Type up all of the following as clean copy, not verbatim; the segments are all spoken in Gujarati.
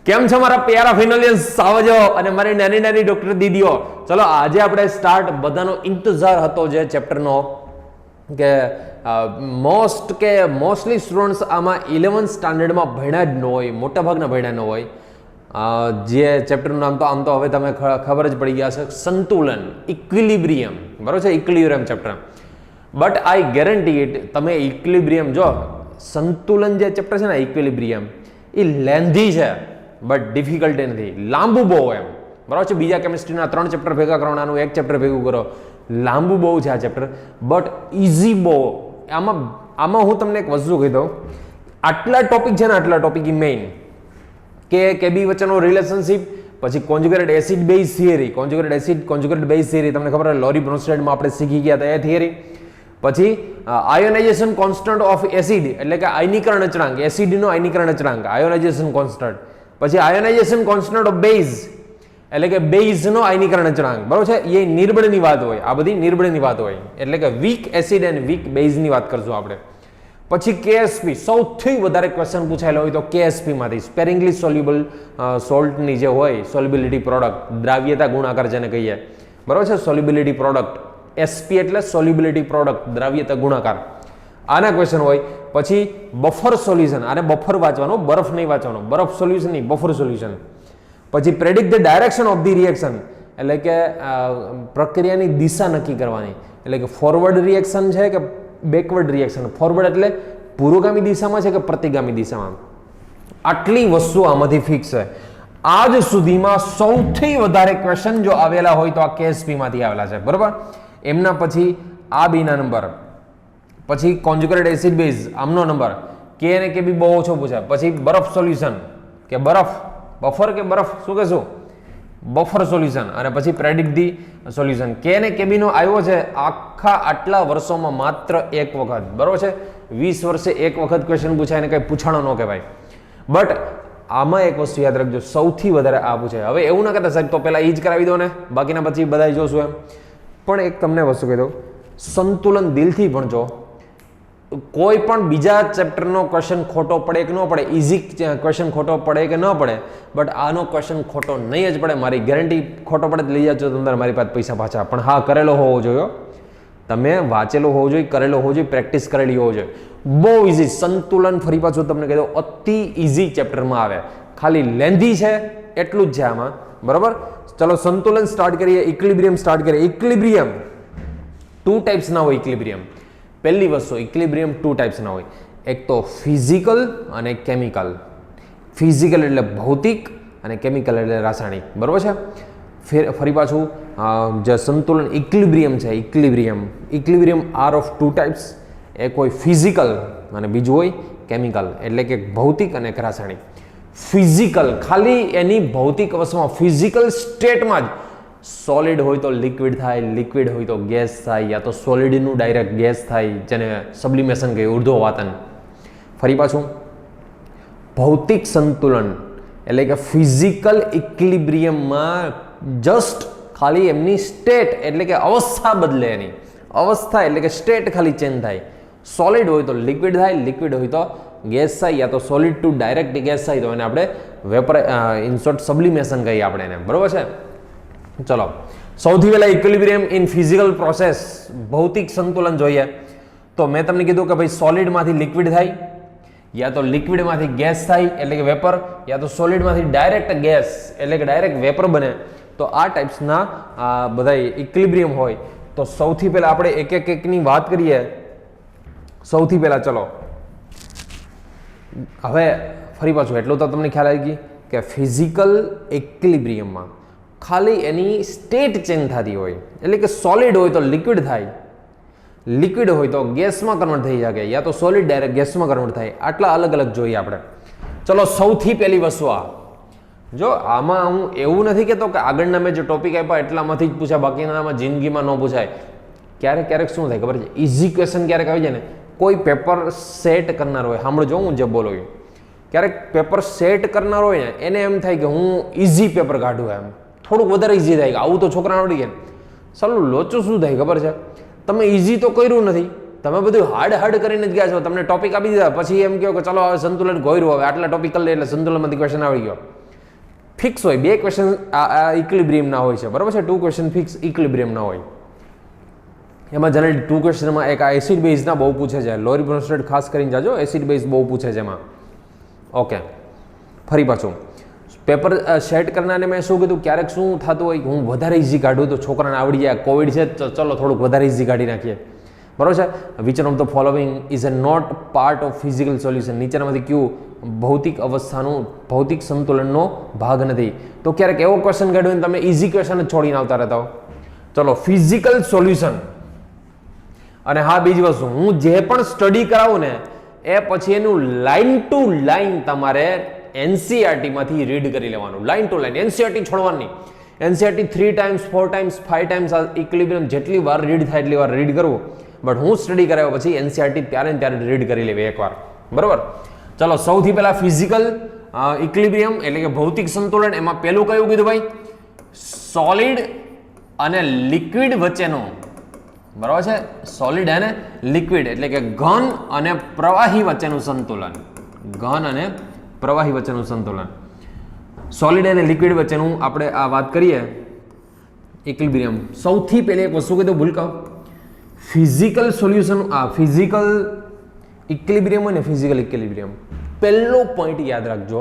કેમ છો મારા પ્યારા ફિનોલિયન્સ? આવજો અને મારી નાની નાની ડોક્ટર દીદીઓ. ચલો આજે આપણે સ્ટાર્ટ, બધાનો ઇંતજાર હતો જે ચેપ્ટરનો, કે મોસ્ટલી સ્ટુડન્ટ્સ આમાં 11th સ્ટાન્ડર્ડમાં ભણ્યા જ ન હોય, મોટાભાગના ભણ્યા ન હોય. જે ચેપ્ટરનું નામ તો આમ તો હવે તમે ખબર જ પડી ગયા છે, સંતુલન, ઇક્વિલિબ્રિયમ. બરાબર છે, equilibrium chapter. But I guarantee it, તમે ઇક્વિલિબ્રિયમ જો સંતુલન જે ચેપ્ટર છે ને, ઇક્વિલિબ્રિયમ, એ લેન્ધી છે બટ ડિફિકલ્ટી નથી, લાંબુ બહુ એમ. બરાબર છે, બીજા કેમિસ્ટ્રીના 3 ચેપ્ટર ભેગા કરો, આનું 1 ચેપ્ટર ભેગું કરો, લાંબુ બહુ છે આ ચેપ્ટર, બટ ઇઝી બહુ. આમાં હું તમને એક વસ્તુ કહી દઉં, આટલા ટોપિક છે ને, આટલા ટોપિક મેઇન કે કેબી વચ્ચેનો રિલેશનશિપ, પછી conjugated acid base theory, conjugated base theory તમને ખબર છે, લોરી બ્રોન્સ્ટેડમાં આપણે શીખી ગયા હતા એ થિયરી. પછી આયોનાઇઝેશન કોન્સ્ટન્ટ ઓફ એસિડ, એટલે કે આયનીકરણ અચળાંક, એસિડનો આયનીકરણ અચળાંક, આયોનાઇઝેશન કોન્સ્ટન્ટ. પછી આયોનાઇઝેશન કોન્સ્ટન્ટ ઓફ બેઝ, એટલે કે બેઝનો આયનીકરણ અચળાંક. બરાબર છે, એ નિર્બળની વાત હોય, આ બધી નિર્બળની વાત હોય, એટલે કે વીક એસિડ એન્ડ વીક બેઝની વાત કરશું આપણે. પછી કેએસપી, સૌથી વધારે ક્વેશ્ચન પૂછાયેલો હોય તો કેએસપી માંથી, સ્પેરિંગલી સોલ્યુબલ સોલ્ટની જે હોય, સોલ્યુબિલિટી પ્રોડક્ટ, દ્રાવ્યતા ગુણાકાર જેને કહીએ. બરાબર છે, સોલ્યુબિલિટી પ્રોડક્ટ, એસપી એટલે સોલ્યુબિલિટી પ્રોડક્ટ, દ્રાવ્યતા ગુણાકાર, આના ક્વેશ્ચન હોય. પછી બફર સોલ્યુશન, આને બફર વાંચવાનો, બરફ નહીં વાંચવાનો, બરફ સોલ્યુશન નહીં, બફર સોલ્યુશન. પછી predict the direction of the reaction, એટલે કે પ્રક્રિયાની દિશા નક્કી કરવાની, એટલે કે ફોરવર્ડ રિએક્શન છે કે બેકવર્ડ રિએક્શન. ફોરવર્ડ એટલે પૂર્વગામી દિશામાં છે કે પ્રતિગામી દિશામાં. આટલી વસ્તુ આમાંથી ફિક્સ છે. આજ સુધીમાં સૌથી વધારે ક્વેશ્ચન જો આવેલા હોય તો આ કેએસપી માંથી આવેલા છે. બરોબર, એમના પછી આ બીના નંબર, પછી કોન્જ્યુગેટેડ એસિડ બેઝ આમનો નંબર, કે અને કે બી બહુ ઓછો પૂછાય. પછી બરફ સોલ્યુશન, કે બરફ, બફર કે બરફ, શું કહેશું, બફર સોલ્યુશન. અને પછી પ્રેડિક્ટ ધી સોલ્યુશન. કે અને કે બી નો આવ્યો છે આખા આટલા વર્ષોમાં માત્ર એક વખત. બરોબર છે, 20 વર્ષે એક વખત ક્વેશ્ચન પૂછાય ને કઈ પૂછાણો ન કહેવાય. બટ આમાં એક વસ્તુ યાદ રાખજો, સૌથી વધારે આ પૂછાય. હવે એવું ના કહેતા સાહેબ તો પેલા એ જ કરાવી દો ને, બાકીના પછી બધા જોશું એમ. પણ એક તમને વસ્તુ કહી દઉં, સંતુલન દિલથી ભણજો. કોઈ પણ બીજા ચેપ્ટરનો ક્વેશ્ચન ખોટો પડે કે ન પડે, ઇઝી ક્વેશ્ચન ખોટો પડે કે ન પડે, બટ આનો ક્વેશ્ચન ખોટો નહીં જ પડે, મારી ગેરંટી. ખોટો પડે લઈ જજો તમારે મારી પાસે પૈસા પાછા. પણ હા, કરેલો હોવો જોઈએ, તમે વાંચેલો હોવો જોઈએ, કરેલો હોવો જોઈએ, પ્રેક્ટિસ કરેલી હોવો જોઈએ. બહુ ઇઝી સંતુલન, ફરી પાછું તમને કહી દઉં, અતિ ઇઝી ચેપ્ટરમાં આવે, ખાલી લેન્ધી છે એટલું જ છે આમાં. બરોબર, ચલો સંતુલન સ્ટાર્ટ કરીએ, ઇક્વિલિબ્રિયમ સ્ટાર્ટ કરીએ. ઇક્વિલિબ્રિયમ 2 ટાઈપ્સના હોય. ઇક્વિલિબ્રિયમ પહેલી વસ્તુ, ઇક્વિલિબ્રિયમ 2 ટાઈપ્સના હોય. એક તો ફિઝિકલ અને કેમિકલ. ફિઝિકલ એટલે ભૌતિક અને કેમિકલ એટલે રાસાયણિક. બરોબર છે. ફરી પાછું જે સંતુલન ઇક્વિલિબ્રિયમ છે, ઇક્વિલિબ્રિયમ આર ઓફ 2 ટાઈપ્સ. એક હોય ફિઝિકલ અને બીજું હોય કેમિકલ, એટલે કે ભૌતિક અને રાસાયણિક. ફિઝિકલ ખાલી એની ભૌતિક અવસ્થામાં, ફિઝિકલ સ્ટેટમાં જ, સોલિડ હોય તો લિક્વિડ થાય, લિક્વિડ હોય તો ગેસ થાય, યા તો સોલિડનું ડાયરેક્ટ ગેસ થાય, જેને સબ્લિમેશન કહે, ઉર્ધ્વવાતન. ફરી પાછું ભૌતિક સંતુલન એટલે કે ફિઝિકલ ઇક્વિલિબ્રિયમમાં જસ્ટ ખાલી એમની સ્ટેટ એટલે કે અવસ્થા બદલે, એની અવસ્થા એટલે કે સ્ટેટ ખાલી ચેન્જ થાય. સોલિડ હોય તો લિક્વિડ થાય, લિક્વિડ હોય તો ગેસ થાય, યા તો સોલિડ ટુ ડાયરેક્ટ ગેસ થાય તો એને આપણે વેપર ઇન શોર્ટ સબ્લિમેશન કહીએ આપણે એને. બરોબર છે. ચલો, સૌથી પહેલા ઇક્વિલિબ્રિયમ ઇન ફિઝિકલ પ્રોસેસ, ભૌતિક સંતુલન જોઈએ તો મેં તમને કીધું કે ભાઈ સોલિડમાંથી લિક્વિડ થાય, યા તો લિક્વિડમાંથી ગેસ થાય એટલે કે વેપર, યા તો સોલિડમાંથી ડાયરેક્ટ ગેસ એટલે કે ડાયરેક્ટ વેપર બને. તો આ ટાઈપ્સના બધા ઇક્વિલિબ્રિયમ હોય. તો સૌથી પહેલા આપણે એકની વાત કરીએ. સૌથી પહેલા ચલો, હવે ફરી પાછું એટલું તો તમને ખ્યાલ આવી ગઈ કે ફિઝિકલ ઇક્વિલિબ્રિયમમાં ખાલી એની સ્ટેટ ચેન્જ થતી હોય, એટલે કે સોલિડ હોય તો લિક્વિડ થાય, લિક્વિડ હોય તો ગેસમાં કન્વર્ટ થઈ શકે, યા તો સોલિડ ડાયરેક્ટ ગેસમાં કન્વર્ટ થાય. આટલા અલગ અલગ જોઈએ આપણે. ચલો, સૌથી પહેલી વસ્તુ આ જો, આમાં હું એવું નથી કહેતો કે આગળના મેં જે ટોપિક આપ્યા એટલામાંથી જ પૂછાય, બાકીનામાં જિંદગીમાં ન પૂછાય. ક્યારેક શું થાય ખબર છે, ઇઝી ક્વેશ્ચન ક્યારેક આવી જાય ને, કોઈ પેપર સેટ કરનાર હોય, સાંભળજો હું જે બોલું, ક્યારેક પેપર સેટ કરનાર હોય ને એને એમ થાય કે હું ઇઝી પેપર કાઢું, એમ થોડુંક વધારે ઇઝી થાય કે આવું તો છોકરા આવડી ગયા. સાલું લોચું શું થાય ખબર છે, તમે ઇઝી તો કર્યું નથી, તમે બધું હાર્ડ કરીને જ ગયા છો. તમને ટોપિક આપી દીધા, પછી એમ કહો કે ચલો હવે સંતુલન ગોયરું, હવે આટલા ટોપિક કરી લે એટલે સંતુલનમાંથી ક્વેશ્ચન આવી ગયો. ફિક્સ હોય, 2 ક્વેશ્ચન ઇક્વિલિબ્રિયમ ના હોય છે, બરાબર છે. 2 ક્વેશ્ચન ફિક્સ ઇક્વિલિબ્રિયમ ના હોય. એમાં જનરલી 2 ક્વેશ્ચનમાં એક આ એસિડ બેઝના બહુ પૂછે છે. લોરી બ્રોન્સ્ટેડ ખાસ કરીને જાજો, એસિડ બેઝ બહુ પૂછે છે એમાં. ઓકે, ફરી પાછું પેપર સેટ કરનારને મેં શું કીધું, ક્યારેક શું થતું હોય કે હું વધારે ઇઝી કાઢું તો છોકરાને આવડી જાય, કોવિડ છે તો ચલો થોડુંક વધારે ઇઝી કાઢી નાખીએ, બરાબર છે. Which of the following is a not part of physical solution, નીચેનામાંથી કયું ભૌતિક અવસ્થાનું ભૌતિક સંતુલનનો ભાગ નથી. તો ક્યારેક એવો ક્વેશ્ચન કાઢ્યો તમે ઇઝી ક્વેશ્ચન જ છોડીને આવતા રહેતા હો. ચલો ફિઝિકલ સોલ્યુશન. અને હા, બીજી વસ્તુ, હું જે પણ સ્ટડી કરાવું ને એ પછી એનું લાઈન ટુ લાઈન તમારે એનસીઈઆરટી માંથી રીડ કરી લેવાનું, લાઈન ટુ લાઈન. એનસીઈઆરટી છોડવાની. NCERT 3 times 4 times 5 times equilibrium જેટલી વાર રીડ થાય એટલી વાર રીડ કરવું. બટ હું સ્ટડી કરાવ્યા પછી એનસીઈઆરટી ત્યારે ને ત્યારે રીડ કરી લેવી એકવાર, બરાબર. ચલો સૌથી પહેલા ફિઝિકલ ઇક્વિલિબ્રિયમ એટલે કે ભૌતિક સંતુલન. એમાં પહેલું કયું કીધું ભાઈ? સોલિડ અને લિક્વિડ વચ્ચેનો, બરાબર છે. સોલિડ અને લિક્વિડ એટલે કે ઘન અને પ્રવાહી વચ્ચેનું સંતુલન. ઘન અને પ્રવાહી વચ્ચેનું સંતુલન. સોલિડ અને લિક્વિડ વચ્ચેનું આપણે આ વાત કરીએ ઇક્વિલિબ્રિયમ. સૌથી પહેલી એક વસ્તુ કીધું ભૂલકાઓ, ફિઝિકલ સોલ્યુશન, આ ફિઝિકલ ઇક્વિલિબ્રિયમ હોય ને, ફિઝિકલ ઇક્વિલિબ્રિયમ પહેલો પોઈન્ટ યાદ રાખજો.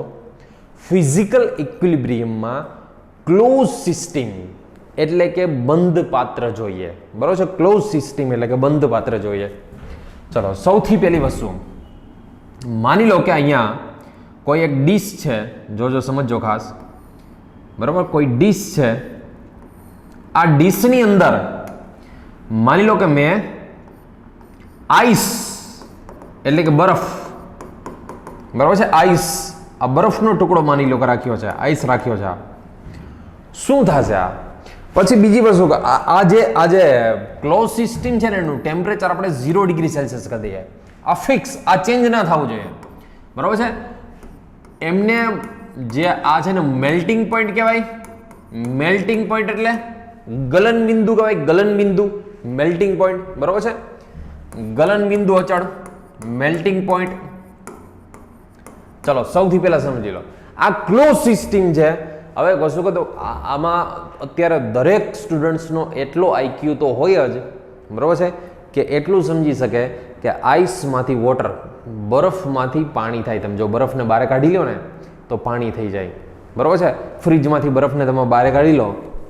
ફિઝિકલ ઇક્વિલિબ્રિયમમાં ક્લોઝ સિસ્ટમ એટલે કે બંધ પાત્ર જોઈએ, બરાબર છે. ક્લોઝ સિસ્ટમ એટલે કે બંધ પાત્ર જોઈએ. ચલો સૌથી પહેલી વસ્તુ, માની લો કે અહીંયા કોઈ એક ડીશ છે, જોજો સમજો ખાસ, બરાબર. કોઈ ડીશ છે, આ ડીશની અંદર માની લો કે મેં આઈસ એટલે કે બરફ, બરાબર છે, આઈસ, આ બરફનો ટુકડો માની લો કે રાખ્યો છે, આઈસ રાખ્યો છે. શું થશે આ? પછી બીજી વસ્તુ, આ જે ક્લોઝ સિસ્ટમ છે ને એનું ટેમ્પરેચર આપણે 0 ડિગ્રી સેલ્સિયસ કરી દઈએ. આ ફિક્સ, આ ચેન્જ ના થવું જોઈએ, બરાબર છે. એમને જે આ છે ને મેલ્ટિંગ પોઈન્ટ કહેવાય. મેલ્ટિંગ પોઈન્ટ એટલે ગલન બિંદુ કહેવાય, ગલન બિંદુ, મેલ્ટિંગ પોઈન્ટ, બરાબર છે. ગલન બિંદુ અચળ, મેલ્ટિંગ પોઈન્ટ. ચલો સૌથી પહેલા સમજી લો આ ક્લોઝ સિસ્ટમ છે. હવે કશું કહો તો આમાં અત્યારે દરેક સ્ટુડન્ટ્સનો એટલો આઈક્યુ તો હોય જ, બરાબર છે, કે એટલું સમજી શકે કે આઈસમાંથી વોટર, બરફમાંથી પાણી થાય. તમે જો બરફને બહાર કાઢી લો ને તો પાણી થઈ જાય, બરાબર છે. ફ્રીજમાંથી બરફને તમે બહાર કાઢી લો,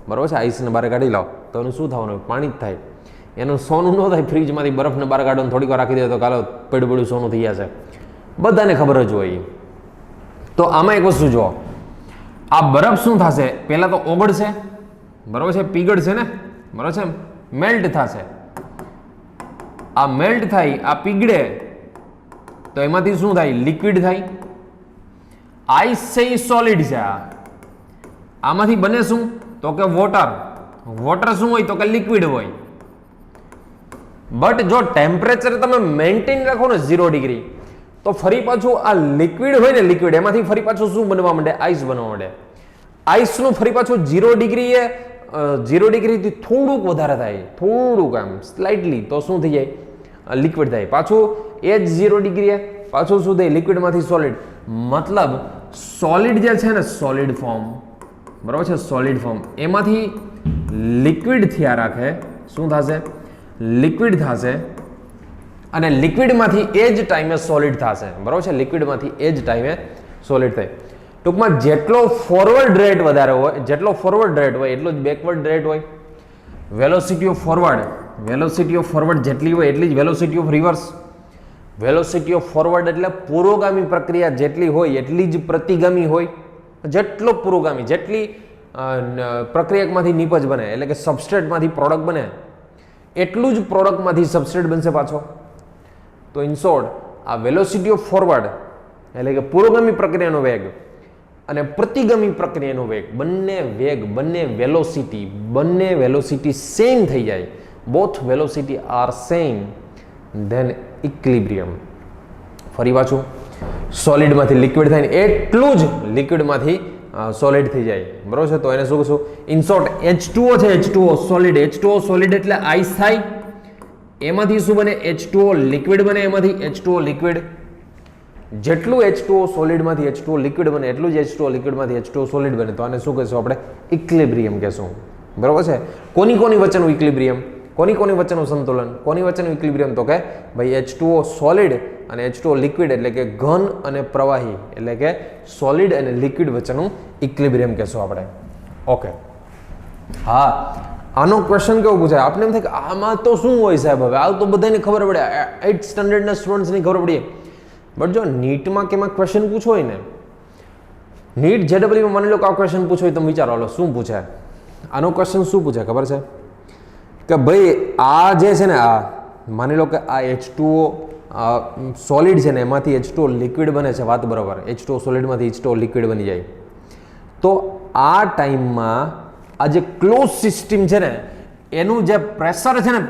બરાબર છે, આઈસને બહાર કાઢી લો તો એનું શું થવાનું? પાણી જ થાય. એનું સોનું ન થાય. ફ્રીજમાંથી બરફને બહાર કાઢો થોડીક વાર રાખી દે તો કાલો પડબડું સોનું થઈ જશે, બધાને ખબર જ હોય. તો આમાં એક વસ્તુ જુઓ, આ બરફ શું થશે? પહેલા તો ઓગળશે, બરાબર છે, પીગળશે ને, બરાબર છે, મેલ્ટ થશે. આ મેલ્ટ થાય, આ પીગળે તો એમાંથી શું થાય? લિક્વિડ થાય. આઈસ છે એ સોલિડ છે. આમાંથી બને શું? તો કે વોટર. વોટર શું હોય? તો કે લિક્વિડ હોય. બટ જો ટેમ્પરેચર તમે મેન્ટેન રાખો ને 0 ડિગ્રી તો ફરી પાછું આ લિક્વિડ હોય ને, લિક્વિડ એમાંથી ફરી પાછું શું બનવા માંડે? આઈસ બનવા માંડે. આઈસનું ફરી પાછું 0 ડિગ્રીએ 0 ડિગ્રીથી થોડુંક વધારે થાય, થોડુંક આમ સ્લાઇટલી, તો શું થઈ જાય? લિક્વિડ થાય. પાછું એ જ 0 ડિગ્રીએ પાછું શું થાય? લિક્વિડમાંથી સોલિડ. મતલબ સોલિડ જે છે ને, સોલિડ ફોર્મ, બરાબર છે, સોલિડ ફોર્મ એમાંથી લિક્વિડ થયા રાખે. શું થશે? લિક્વિડ થશે. અને લિક્વિડમાંથી એ જ ટાઈમે સોલિડ થશે, બરાબર છે. લિક્વિડમાંથી એ જ ટાઈમે સોલિડ થાય. ટૂંકમાં જેટલો ફોરવર્ડ રેટ વધારે હોય, જેટલો ફોરવર્ડ રેટ હોય એટલો જ બેકવર્ડ રેટ હોય. વેલોસિટી ઓફ ફોરવર્ડ જેટલી હોય એટલી જ velocity of reverse. Velocity of forward એટલે પુરોગામી પ્રક્રિયા જેટલી હોય એટલી જ પ્રતિગામી હોય. જેટલો પુરોગામી, જેટલી પ્રક્રિયામાંથી નિપજ બને એટલે કે સબસ્ટ્રેટમાંથી પ્રોડક્ટ બને એટલું જ પ્રોડક્ટમાંથી સબસ્ટ્રેટ બનશે પાછો. તો ઇન શોર્ટ આ વેલોસિટી ઓફ ફોરવર્ડ એટલે કે પુરોગામી પ્રક્રિયાનો વેગ અને પ્રતિગામી પ્રક્રિયાનો વેગ, બંને વેલોસિટી સેમ થઈ જાય, both velocity are same, then equilibrium. ફરી પાછું સોલિડમાંથી લિક્વિડ થાય ને એટલું જ લિક્વિડમાંથી સોલિડ થઈ જાય, બરોબર છે. તો એને શું કહીશું? ઇન શોર્ટ H2O છે, H2O સોલિડ. H2O સોલિડ એટલે આઈસ થાય, એમાંથી શું બને? H2O લિક્વિડ બને, એમાંથી H2O લિક્વિડ. જેટલું H2O સોલિડમાંથી H2O લિક્વિડ બને એટલું જ H2O લિક્વિડમાંથી H2O સોલિડ બને, તો આને શું કહેશું આપણે? ઇક્વિલિબ્રિયમ કહેશું. બરાબર છે. કોની વચ્ચેનું ઇક્વિલિબ્રિયમ, કોની વચ્ચેનું સંતુલન, કોની વચ્ચેનું ઇક્વિલિબ્રિયમ? તો કે ભાઈ H2O સોલિડ અને H2O લિક્વિડ એટલે કે ઘન અને પ્રવાહી એટલે કે સોલિડ અને લિક્વિડ વચ્ચેનું ઇક્વિલિબ્રિયમ કહેશું આપણે. ઓકે, હા, આનો ક્વેશ્ચન કેવો પૂછાય? આપણે એમ થાય કે આમાં તો શું હોય સાહેબ? હવે આ તો બધાને ખબર પડે, 8th સ્ટાન્ડર્ડના સ્ટુડન્ટ્સની ખબર પડી. બટ જો નીટમાં કેમાં ક્વેશ્ચન પૂછો હોય ને, નીટ JEE માની લો કે આ ક્વેશ્ચન પૂછો હોય, તમે વિચારો હાલો શું પૂછાય. આનો ક્વેશ્ચન શું પૂછાય ખબર છે? કે ભાઈ આ જે છે ને, આ માની લો કે આ H2O સોલિડ છે ને, એમાંથી H2O લિક્વિડ બને છે, વાત બરાબર. H2O સોલિડમાંથી H2O લિક્વિડ બની જાય, તો આ ટાઈમમાં આ જે ક્લોઝ સિસ્ટમ છે ને, એનું જે પ્રેશર છે ને,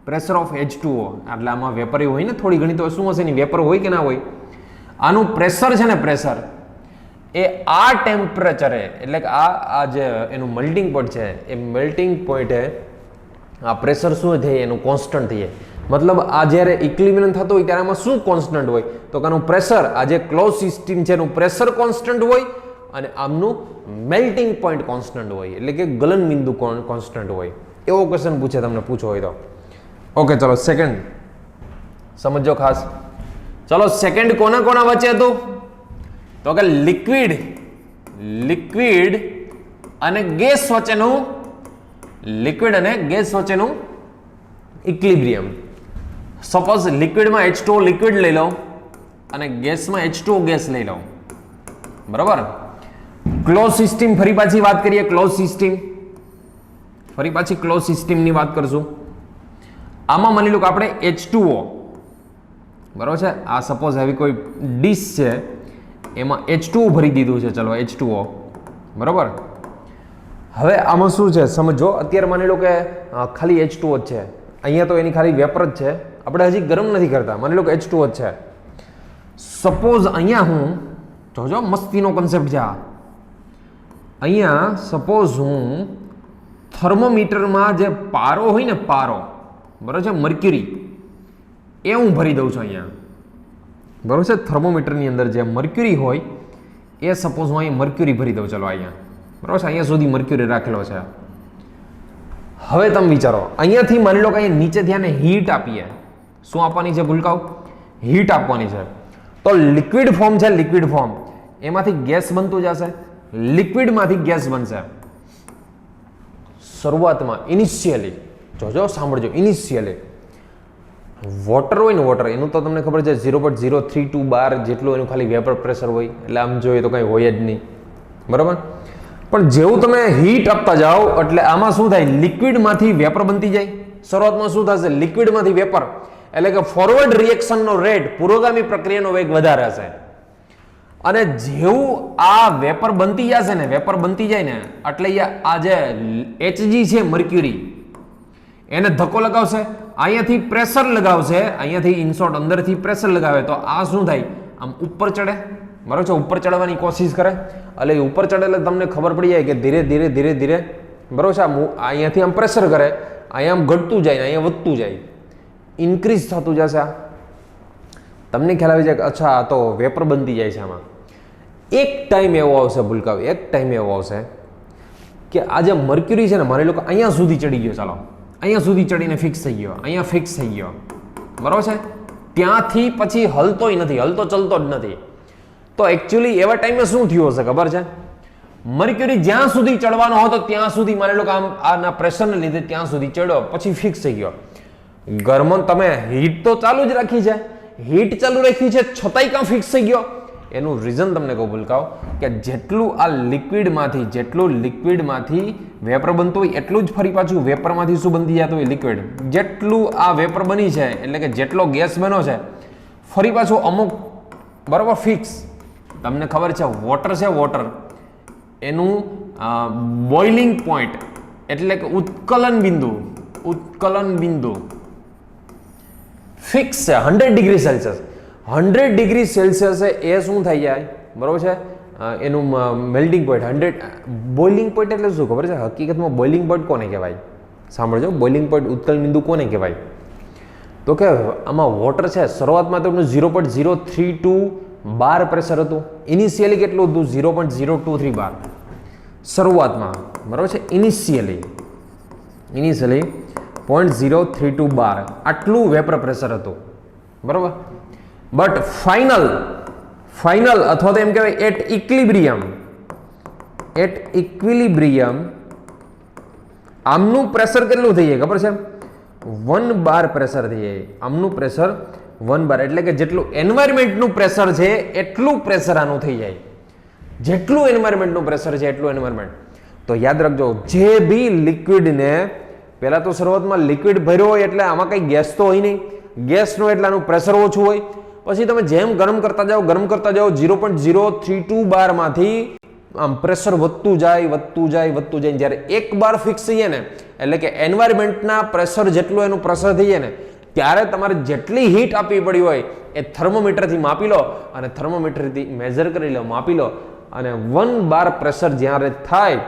પ્રેશર ઓફ H2O, એટલે આમાં વેપર હોય ને થોડી ઘણી, તો શું હશે એની વેપર હોય કે ના હોય? આનું પ્રેશર છે ને, પ્રેશર એ આ ટેમ્પરેચરે એટલે કે આ જે એનું મેલ્ટિંગ પોઈન્ટ છે, એ મેલ્ટિંગ પોઈન્ટે આ પ્રેશર શું થાય? એનું કોન્સ્ટન્ટ થઈ જાય. મતલબ આ જ્યારે ઇક્વિલિબ્રિયમ થતું હોય ત્યારે આમાં શું કોન્સ્ટન્ટ હોય? તો કે આનું પ્રેશર, આ જે ક્લોઝ સિસ્ટમ છે એનું પ્રેશર કોન્સ્ટન્ટ હોય અને આમનું મેલ્ટિંગ પોઈન્ટ કોન્સ્ટન્ટ હોય, એટલે કે ગલન બિંદુ કોન્સ્ટન્ટ હોય. એવો ક્વેશ્ચન પૂછે તમને, પૂછો હોય તો. ઓકે, ચલો સેકન્ડ સમજો ખાસ. ચલો સેકન્ડ કોના વચ્ચે હતું? તો કે લિક્વિડ અને ગેસ વચ્ચેનું ઇક્વિલિબ્રિયમ. સપોઝ લિક્વિડમાં H2O લિક્વિડ લઈ લો અને ગેસમાં H2O ગેસ લઈ લો, બરાબર. ક્લોઝ સિસ્ટમ ફરી પાછી વાત કરીએ. ક્લોઝ સિસ્ટમની વાત કરશું. આમાં માની લો કે આપણે H2O, બરાબર છે, આ સપોઝ આવી કોઈ ડીશ છે, એમાં H2O ભરી દીધું છે. ચલો H2O, બરાબર. હવે આમાં શું છે સમજો. અત્યારે માની લો કે ખાલી H2O જ છે, અહીંયા તો એની ખાલી વેપર જ છે, આપણે હજી ગરમ નથી કરતા. માની લો કે H2O જ છે. સપોઝ અહીંયા હું, જોજો મસ્તીનો કન્સેપ્ટ છે આ. અહીંયા સપોઝ હું થર્મોમીટરમાં જે પારો હોય ને, પારો, બરાબર છે, મર્ક્યુરી, એ હું ભરી દઉં છું અહીંયા, બરાબર છે. થર્મોમીટરની અંદર જે મર્ક્યુરી હોય એ સપોઝ હું અહીંયા મર્ક્યુરી ભરી દઉં. ચલો અહીંયા, બરાબર છે, અહીંયા સુધી મર્ક્યુરી રાખેલો છે. હવે તમે વિચારો, અહીંયાથી માની લો કે અહીંયા નીચેથી આને હીટ આપીએ. શું આપવાની છે ભૂલકાઓ? હીટ આપવાની છે. તો લિક્વિડ ફોર્મ છે, લિક્વિડ ફોર્મ, એમાંથી ગેસ બનતું જશે, લિક્વિડમાંથી ગેસ બનશે. શરૂઆતમાં ઇનિશિયલી, જોજો સાંભળજો, ઇનિશિયલી વોટર હોય ને, વોટર એનું તો તમને ખબર છે 0.032 બાર જેટલું એનું ખાલી વેપર પ્રેશર હોય, એટલે આમ જોઈએ તો કંઈ હોય જ નહીં, બરાબર. પણ જેવું તમે હીટ આપતા જાઓ એટલે આમાં શું થાય? લિક્વિડમાંથી વેપર બનતી જાય. શરૂઆતમાં શું થશે? લિક્વિડમાંથી વેપર, એટલે કે ફોરવર્ડ રિએક્શનનો રેટ, પુરોગામી પ્રક્રિયાનો વેગ વધારે હશે. અને જેવું આ વેપર બનતી જશે ને, વેપર બનતી જાય ને, એટલે આ જે Hg છે મર્ક્યુરી, એને ધક્કો લગાવશે, અહીંયાથી પ્રેશર લગાવશે, અહીંયાથી ઇનસોર્ટ અંદરથી પ્રેશર લગાવે, તો આ શું થાય? આમ ઉપર ચડે, બરાબર છે, ઉપર ચડવાની કોશિશ કરે. એટલે ઉપર ચડે એટલે તમને ખબર પડી જાય કે ધીરે ધીરે, બરાબર છે, અહીંયાથી આમ પ્રેશર કરે, અહીંયા આમ ઘટતું જાય, અહીંયા વધતું જાય, ઇન્ક્રીઝ થતું જશે. તમને ખ્યાલ આવી જાય કે અચ્છા આ તો વેપર બનતી જાય છે. આમાં એક ટાઈમ એવો આવશે ભૂલકાવ, એક ટાઈમ એવો આવશે કે આ જે મર્ક્યુરી છે ને, માની લો કે અહીંયા સુધી ચડી ગયો, ચાલો અહીંયા સુધી ચડીને ફિક્સ થઈ ગયો, અહીંયા ફિક્સ થઈ ગયો, બરાબર છે. ત્યાંથી પછી હલતોય નથી, હલતો ચલતો જ નથી. તો એકચ્યુઅલી એવા ટાઈમે શું થયું હશે ખબર છે? મર્ક્યુરી જ્યાં સુધી ચડવાનો હતો ત્યાં સુધી માની લો કે આમ આના પ્રેશરને લીધે ત્યાં સુધી ચડ્યો, પછી ફિક્સ થઈ ગયો. ગરમ તમે હીટ તો ચાલુ જ રાખી છે, હીટ ચાલુ રાખી છે છતાંય કાં ફિક્સ થઈ ગયો? એનું રીઝન તમને કહું ભૂલકાઓ, કે જેટલું આ લિક્વિડમાંથી વેપર બનતું હોય એટલું જ ફરી પાછું વેપરમાંથી શું બનતી જતું હોય? લિક્વિડ. જેટલું આ વેપર બની છે એટલે કે જેટલો ગેસ બન્યો છે, ફરી પાછું અમુક, બરાબર, ફિક્સ. તમને ખબર છે વોટર છે, વોટર એનું બોઇલિંગ પોઈન્ટ એટલે કે ઉત્કલન બિંદુ ફિક્સ છે 100 ડિગ્રી સેલ્સિયસ. 100 ડિગ્રી સેલ્સિયસે એ શું થઈ જાય? બરાબર છે, એનું મેલ્ટિંગ પોઈન્ટ 100. બોઇલિંગ પોઈન્ટ એટલે શું ખબર છે? હકીકતમાં બોઇલિંગ પોઈન્ટ કોને કહેવાય? સાંભળજો, બોઇલિંગ પોઈન્ટ ઉત્કલન બિંદુ કોને કહેવાય? તો કે આમાં વોટર છે શરૂઆતમાં તો એમનું 0.032 બાર પ્રેશર હતું. ઇનિશિયલી કેટલું હતું? 0.023 બાર શરૂઆતમાં, બરાબર છે. ઇનિશિયલી 0.032 બાર આટલું વેપર પ્રેશર હતું, બરાબર. બટ ફાઇનલ અથવા તો એમ કહેવાય એટ ઇક્વિલિબ્રિયમ આમનું પ્રેશર કેટલું થઈ જાય ખબર છે? 1 બાર પ્રેશર થઈ જાય. આમનું પ્રેશર 1 બાર, એટલે કે જેટલું એન્વાયરમેન્ટનું પ્રેશર છે એટલું પ્રેશર આનું થઈ જાય. જેટલું એન્વાયરમેન્ટનું પ્રેશર છે એટલું એન્વાયરમેન્ટ. તો યાદ રાખજો, જે બી લિક્વિડને પહેલા તો શરૂઆતમાં લિક્વિડ ભર્યો હોય એટલે આમાં કંઈ ગેસ તો હોય નહીં. ગેસનું એટલે આનું પ્રેશર ઓછું હોય. પછી તમે જેમ ગરમ કરતા જાઓ 0.032 બારમાંથી આમ પ્રેશર વધતું જાય. જ્યારે એક બાર ફિક્સ થઈ જાય ને, એટલે કે એન્વાયરમેન્ટના પ્રેશર જેટલું એનું પ્રેશર થઈ જાય ને, ત્યારે તમારે જેટલી હીટ આપવી પડી હોય એ થર્મોમીટરથી માપી લો અને થર્મોમીટરથી મેઝર કરી લો, માપી લો. અને 1 બાર પ્રેશર જ્યારે થાય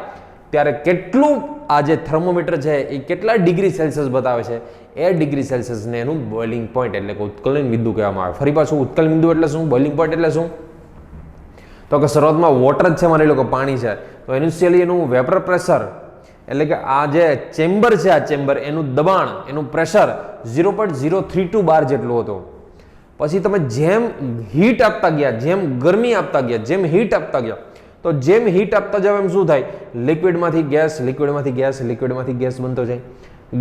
ત્યારે કેટલું આ જે થર્મોમીટર છે એ કેટલા ડિગ્રી સેલ્સિયસ બતાવે છે, એ ડિગ્રી સેલ્સિયસને એનું બોઇલિંગ પોઈન્ટ એટલે કે ઉત્કલન બિંદુ કહેવામાં આવે. ફરી પાછું ઉત્કલન બિંદુ એટલે શું, બોઇલિંગ પોઈન્ટ એટલે શું? તો કે શરૂઆતમાં વોટર જ છે, માની લો કે પાણી છે, તો ઇનિશિયલી એનું વેપર પ્રેશર એટલે કે આ જે ચેમ્બર છે, આ ચેમ્બર એનું દબાણ, એનું પ્રેશર 0.032 બાર જેટલું હતું. પછી તમે જેમ હીટ આપતા ગયા, જેમ ગરમી આપતા ગયા, જેમ હીટ આપતા ગયા, તો જેમ હીટ આપતા જાવ એમ શું થાય? લિક્વિડમાંથી ગેસ બનતો જાય.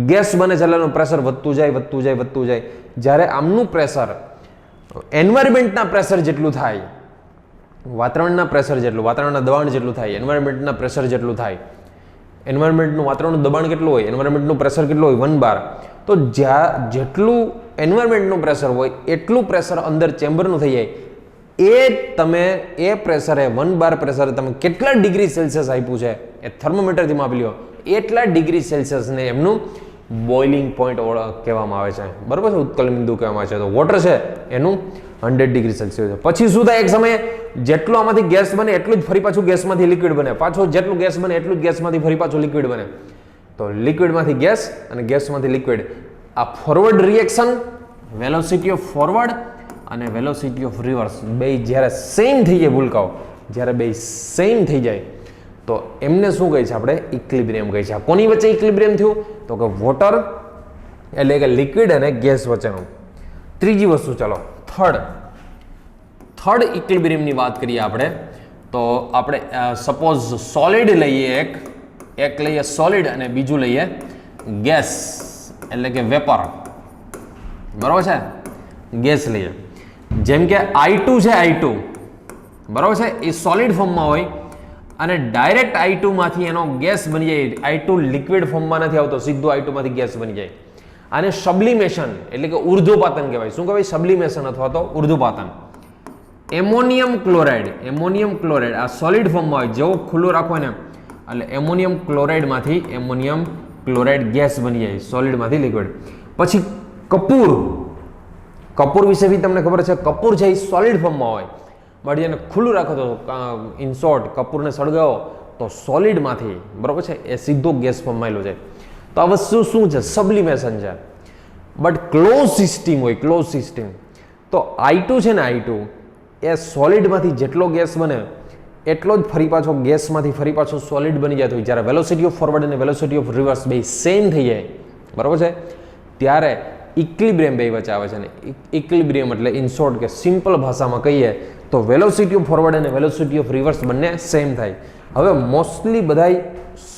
ગેસ બને છે એટલે એનું પ્રેશર વધતું જાય. જ્યારે આમનું પ્રેશર એન્વાયરમેન્ટના પ્રેશર જેટલું થાય, વાતાવરણના પ્રેશર જેટલું, વાતાવરણના દબાણ જેટલું થાય, એન્વાયરમેન્ટના પ્રેશર જેટલું થાય, એન્વાયરમેન્ટનું વાતાવરણનું દબાણ કેટલું હોય, એન્વાયરમેન્ટનું પ્રેશર કેટલું હોય? 1 બાર. તો જેટલું એન્વાયરમેન્ટનું પ્રેશર હોય એટલું પ્રેશર અંદર ચેમ્બરનું થઈ જાય. એ પ્રેશરે 1 બાર પ્રેશરે તમે કેટલા ડિગ્રી સેલ્સિયસ આપ્યું છે એ થર્મોમીટરથી માપી લો. એટલા ડિગ્રી સેલ્સિયસને એમનું બોઇલિંગ પોઈન્ટ કહેવામાં આવે છે, બરાબર છે, ઉત્કલન બિંદુ કહેવામાં આવે છે. તો વોટર છે એનું 100 ડિગ્રી સેલ્સિયસ છે. પછી શું થાય? એક સમયે જેટલું આમાંથી ગેસ બને એટલું જ ફરી પાછું ગેસમાંથી લિક્વિડ બને. પાછું જેટલું ગેસ બને એટલું જ ગેસમાંથી ફરી પાછું લિક્વિડ બને. તો લિક્વિડમાંથી ગેસ અને ગેસમાંથી લિક્વિડ, આ forward reaction, velocity of forward અને વેલોસિટી ઓફ રિવર્સ બે જ્યારે સેમ થઈ જાય, ભૂલકાઓ જ્યારે બે સેમ થઈ જાય તો એમને શું કહે છે? આપણે ઇક્વિલિબ્રિયમ કહે છે. કોની વચ્ચે ઇક્વિલિબ્રિયમ થયું? તો કે વોટર એટલે કે લિક્વિડ અને ગેસ વચ્ચેનું. ત્રીજી વસ્તુ, ચાલો થર્ડ ઇક્વિલિબ્રિયમની વાત કરીએ આપણે. તો આપણે સપોઝ સોલિડ લઈએ, એક લઈએ સોલિડ અને બીજું લઈએ ગેસ એટલે કે વેપર, બરાબર છે. ગેસ લઈએ, જેમ કે I2 છે, I2 બરાબર છે, એ સોલિડ ફોર્મમાં હોય અને ડાયરેક્ટ I2 માંથી એનો ગેસ બની જાય. I2 લિક્વિડ ફોર્મમાં નથી આવતો, સીધું I2 માંથી ગેસ બની જાય. આને સબ્લિમેશન એટલે કે ઉર્ધ્વપાતન કહેવાય. શું કહેવાય? સબ્લિમેશન અથવા તો ઉર્ધ્વપાતન. એમોનિયમ ક્લોરાઇડ આ સોલિડ ફોર્મમાં હોય, જેવો ખુલ્લું રાખો ને એટલે એમોનિયમ ક્લોરાઇડ ગેસ બની જાય સોલિડમાંથી લિક્વિડ. પછી કપૂર વિશે બી તમને ખબર છે. કપૂર છે એ સોલિડ ફોર્મમાં હોય, બટ એને ખુલ્લું રાખો તો ઇન શોર્ટ કપૂરને સળગાવો તો સોલિડમાંથી, બરાબર છે, એ સીધો ગેસ ફોર્મમાં આવેલો છે. તો આ વસ્તુ શું છે? સબ્લિમેશન છે. બટ ક્લોઝ સિસ્ટમ હોય, ક્લોઝ સિસ્ટમ, તો I2 છે ને, I2 એ સોલિડમાંથી જેટલો ગેસ બને એટલો જ ફરી પાછો ગેસમાંથી ફરી પાછો સોલિડ બની જતો હોય. જ્યારે વેલોસિટી ઓફ ફોરવર્ડ અને વેલોસિટી ઓફ રિવર્સ બે સેમ થઈ જાય, બરાબર છે, ત્યારે ઇક્વિલિબ્રિયમ બે વચ્ચે આવે છે. ને ઇક્વિલિબ્રિયમ એટલે ઇન શોર્ટ કે સિમ્પલ ભાષામાં કહીએ તો વેલોસિટી ઓફ ફોરવર્ડ અને વેલોસિટી ઓફ રિવર્સ બંને સેમ થાય. હવે મોસ્ટલી બધાય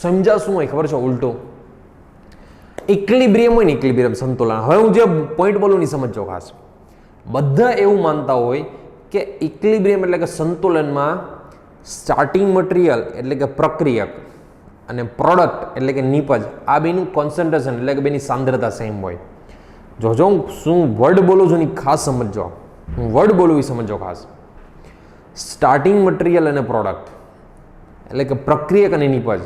સમજા શું હોય ખબર છે? ઉલટું ઇક્વિલિબ્રિયમ હોય ને, ઇક્વિલિબ્રિયમ સંતુલન. હવે હું જે પોઈન્ટ બોલું ની સમજો ખાસ. બધા એવું માનતા હોય કે ઇક્વિલિબ્રિયમ એટલે કે સંતુલનમાં સ્ટાર્ટિંગ મટીરિયલ એટલે કે પ્રક્રિયક અને પ્રોડક્ટ એટલે કે નિપજ, આ બેનું કોન્સન્ટ્રેશન એટલે કે બેની સાંદ્રતા સેમ હોય. જોજો હું શું વર્ડ બોલું છું ને ખાસ સમજો, હું વર્ડ બોલું એ સમજો ખાસ. સ્ટાર્ટિંગ મટીરિયલ અને પ્રોડક્ટ એટલે કે પ્રક્રિયક અને નિપજ,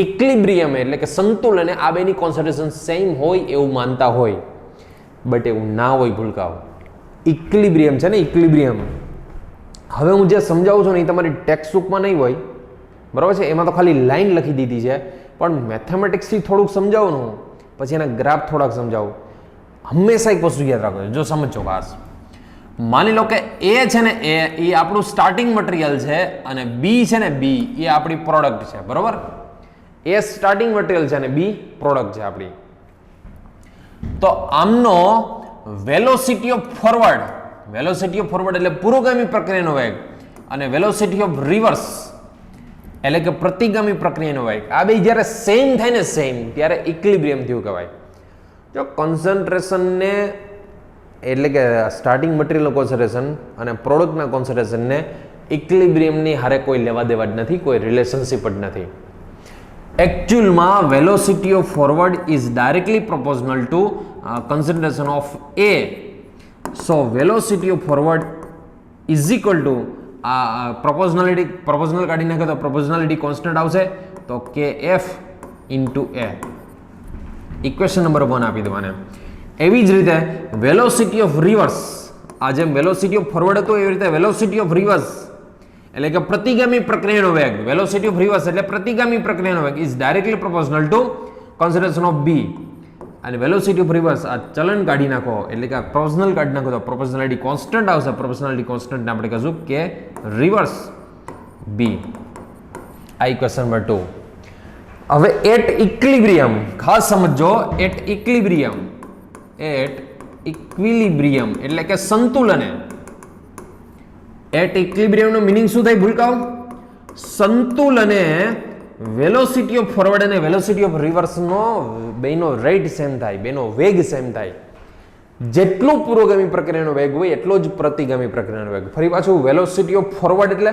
ઇક્વિલિબ્રિયમ એટલે કે સંતુલન, આ બેની કોન્સન્ટ્રેશન સેમ હોય એવું માનતા હોય, બટ એવું ના હોય ભૂલકાઓ. ઇક્વિલિબ્રિયમ છે ને, ઇક્વિલિબ્રિયમ. હવે હું જે સમજાવું છું ને એ તમારી ટેક્સ્ટબુકમાં નહીં હોય, બરાબર છે, એમાં તો ખાલી લાઈન લખી દીધી છે, પણ મેથેમેટિક્સથી થોડુંક સમજાવું હું, પછી એના ગ્રાફ થોડાક સમજાવું. હંમેશા એક વસ્તુ યાદ રાખો, જો સમજો ખાસ, માની લો કે એ છે ને એ આપણું સ્ટાર્ટિંગ મટીરિયલ છે અને બી છે ને બી એ આપણી પ્રોડક્ટ છે, બરોબર? એ સ્ટાર્ટિંગ મટીરિયલ છે અને બી પ્રોડક્ટ છે આપણી. તો આમનો વેલોસિટી ઓફ ફોરવર્ડ એટલે પુરોગામી પ્રક્રિયાનો વેગ અને વેલોસિટી ઓફ રિવર્સ એટલે કે પ્રતિગામી પ્રક્રિયાનો વેગ, આ બે જ્યારે સેમ થાય ને સેમ, ત્યારે ઇક્વિલિબ્રિયમ થયું કહેવાય. જો કોન્સન્ટ્રેશનને એટલે કે સ્ટાર્ટિંગ મટીરિયલનું કોન્સન્ટ્રેશન અને પ્રોડક્ટના કોન્સન્ટ્રેશનને ઇક્વિલિબ્રિયમની હારે કોઈ લેવા દેવા જ નથી, કોઈ રિલેશનશિપ જ નથી. એકચ્યુઅલમાં velocity of forward is directly proportional to concentration of A. So velocity of forward is equal to proportional કાઢી નાખે તો proportionality constant આવશે, તો kf into A. Equation number 1 આપી દેવાને. એવી જ રીતે વેલોસિટી ઓફ રિવર્સ, આ જેમ વેલોસિટી ઓફ ફોરવર્ડ હતો એવી રીતે વેલોસિટી ઓફ રિવર્સ એટલે કે પ્રતિગામી પ્રક્રિયાનો વેગ, વેલોસિટી ઓફ રિવર્સ એટલે પ્રતિગામી પ્રક્રિયાનો વેગ is directly proportional to concentration of B. અને વેલોસિટી ઓફ રિવર્સ આ ચલન કાઢી નાખો એટલે કે પ્રોપોર્શનલ કાઢી નાખો તો પ્રોપોર્શનાલિટી કોન્સ્ટન્ટ આવશે. પ્રોપોર્શનાલિટી કોન્સ્ટન્ટ આપણે કહીશું કે રિવર્સ બી. આ ઇક્વેશન નંબર 2. હવે એટ ઇક્વિલિબ્રિયમ ખાસ સમજો, એટ ઇક્વિલિબ્રિયમ એટલે કે સંતુલને. એટ ઇક્વિલિબ્રિયમનો મિનિંગ શું થાય ભૂલકાઓ? સંતુલને વેલોસિટી ઓફ ફોરવર્ડ અને વેલોસિટી ઓફ રિવર્સનો બેનો રેટ સેમ થાય, બેનો વેગ સેમ થાય. જેટલો પુરોગામી પ્રક્રિયાનો વેગ હોય એટલો જ પ્રતિગામી પ્રક્રિયાનો વેગ. ફરી પાછું, વેલોસિટી ઓફ ફોરવર્ડ એટલે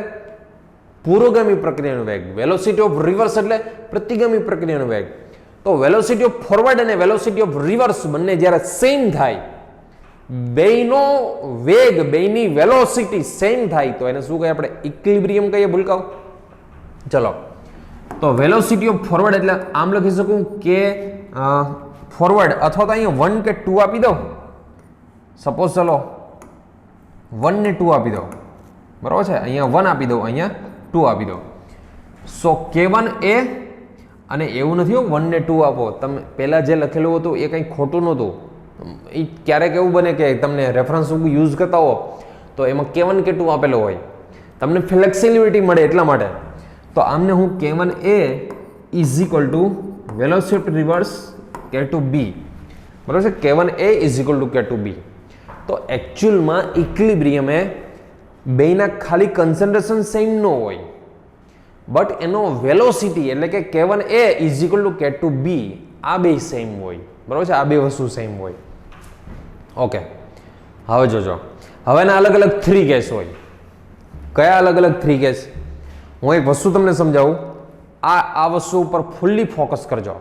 પુરોગામી પ્રક્રિયાનો વેગ, વેલોસિટી ઓફ રિવર્સ એટલે પ્રતિગામી પ્રક્રિયાનો વેગ. તો વેલોસિટી ઓફ ફોરવર્ડ અને વેલોસિટી ઓફ રિવર્સ બંને જ્યારે સેમ થાય, બેનો વેગ, બેની વેલોસિટી સેમ થાય, તો એને શું કહીએ આપણે? ઇક્વિલિબ્રિયમ કહીએ ભૂલકાઓ. ચલો, તો વેલોસિટી ઓફ ફોરવર્ડ એટલે આમ લખી શકું કે ફોરવર્ડ, અથવા તો અહીંયા 1 કે 2 આપી દો. સપોઝ ચલો 1 ને 2 આપી દો, બરાબર છે? અહીંયા 1 આપી દો, અહીંયા 2 આપી દો. સો K1A, અને એવું નથી હો 1 ને 2 આપો, તમે પહેલા જે લખેલું હતું એ કંઈ ખોટું નહોતું. એ ક્યારેક એવું બને કે તમને રેફરન્સ બુક યુઝ કરતા હો તો એમાં K1 K2 આપેલો હોય, તમને ફ્લેક્સિબિલિટી મળે એટલા માટે. તો આમને હું K1A is equal to velocity reverse K2B, બરાબર છે? K1A is equal two K2B. તો એકચ્યુઅલમાં ઇક્વિલિબ્રિયમ એ બેના ખાલી કન્સન્ટ્રેશન સેમ ન હોય, બટ એનો વેલોસિટી એટલે કે K1A is equal two K2B આ બે સેમ હોય, બરાબર છે? આ બે વસ્તુ સેમ હોય. ઓકે, હવે જોજો, હવે એના અલગ અલગ 3 કેસ હોય. કયા અલગ અલગ 3 કેસ? હું એક વસ્તુ તમને સમજાવું, આ વસ્તુ ઉપર ફૂલ્લી ફોકસ કરજો.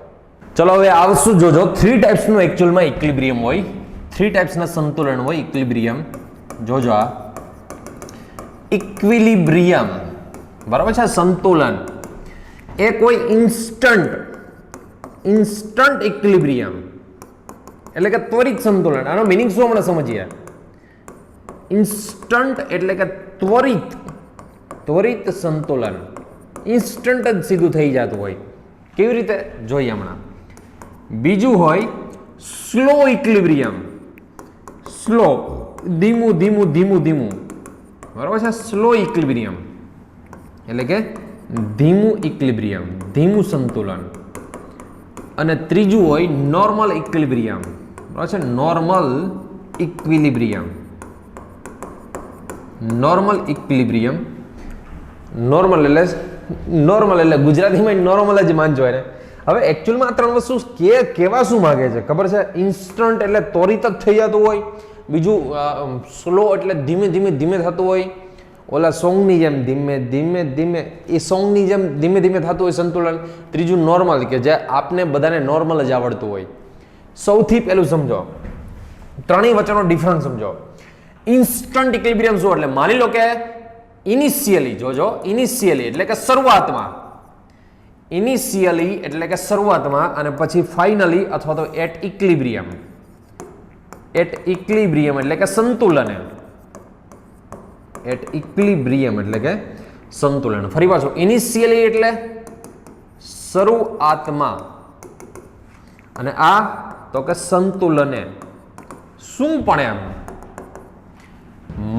ચલો હવે આ વસ્તુ જોજો. 3 ટાઈપ્સનું એકચ્યુઅલમાં ઇક્વિલિબ્રિયમ હોય, 3 ટાઈપ્સના સંતુલન હોય ઇક્વિલિબ્રિયમ. જોજો, આ ઇક્વિલિબ્રિયમ, બરાબર છે? સંતુલન એ કોઈ ઇન્સ્ટન્ટ ઇક્વિલિબ્રિયમ એટલે કે ત્વરિત સંતુલન. આનો મિનિંગ શું હમણાં સમજીએ. ઇન્સ્ટન્ટ એટલે કે ત્વરિત સંતુલન, ઇન્સ્ટન્ટ જ સીધું થઈ જતું હોય. કેવી રીતે જોઈએ હમણાં. બીજું હોય સ્લો ઇક્વિલિબ્રિયમ, સ્લો, ધીમું, બરાબર છે? સ્લો ઇક્વિલિબ્રિયમ એટલે કે ધીમું ઇક્વિલિબ્રિયમ, ધીમું સંતુલન. અને ત્રીજું હોય નોર્મલ ઇક્વિલિબ્રિયમ, બરાબર છે? નોર્મલ ઇક્વિલિબ્રિયમ, નોર્મલ એટલે ગુજરાતીમાં નોર્મલ જ માનજો એને. હવે એકચ્યુઅલમાં આ 3 વસ્તુ કેવા શું માગે છે ખબર છે? ઇન્સ્ટન્ટ એટલે ત્વરિત જ થઈ જતું હોય, બીજું સ્લો એટલે ધીમે થતું હોય, ઓલા સોંગની જેમ ધીમે એ સોંગની જેમ ધીમે થતું હોય સંતુલન. ત્રીજું નોર્મલ કે જે આપને બધાને નોર્મલ જ આવડતું હોય. સૌથી પહેલું સમજો, ત્રણેય વચ્ચેનો ડિફરન્સ સમજો. ઇન્સ્ટન્ટ ઇક્વિલિબ્રિયમ શું એટલે માની લો કે ઇનિશિયલી, જોજો, ઇનિશિયલી એટલે કે શરૂઆતમાં, અને પછી ફાઇનલી અથવા તો એટ ઇક્વિલિબ્રિયમ એટલે કે સંતુલન. એટ ઇક્વિલિબ્રિયમ એટલે કે સંતુલન. ફરી પાછું, ઇનિશિયલી એટલે શરૂઆતમાં, અને આ તો કે સંતુલને. શું પણ એમ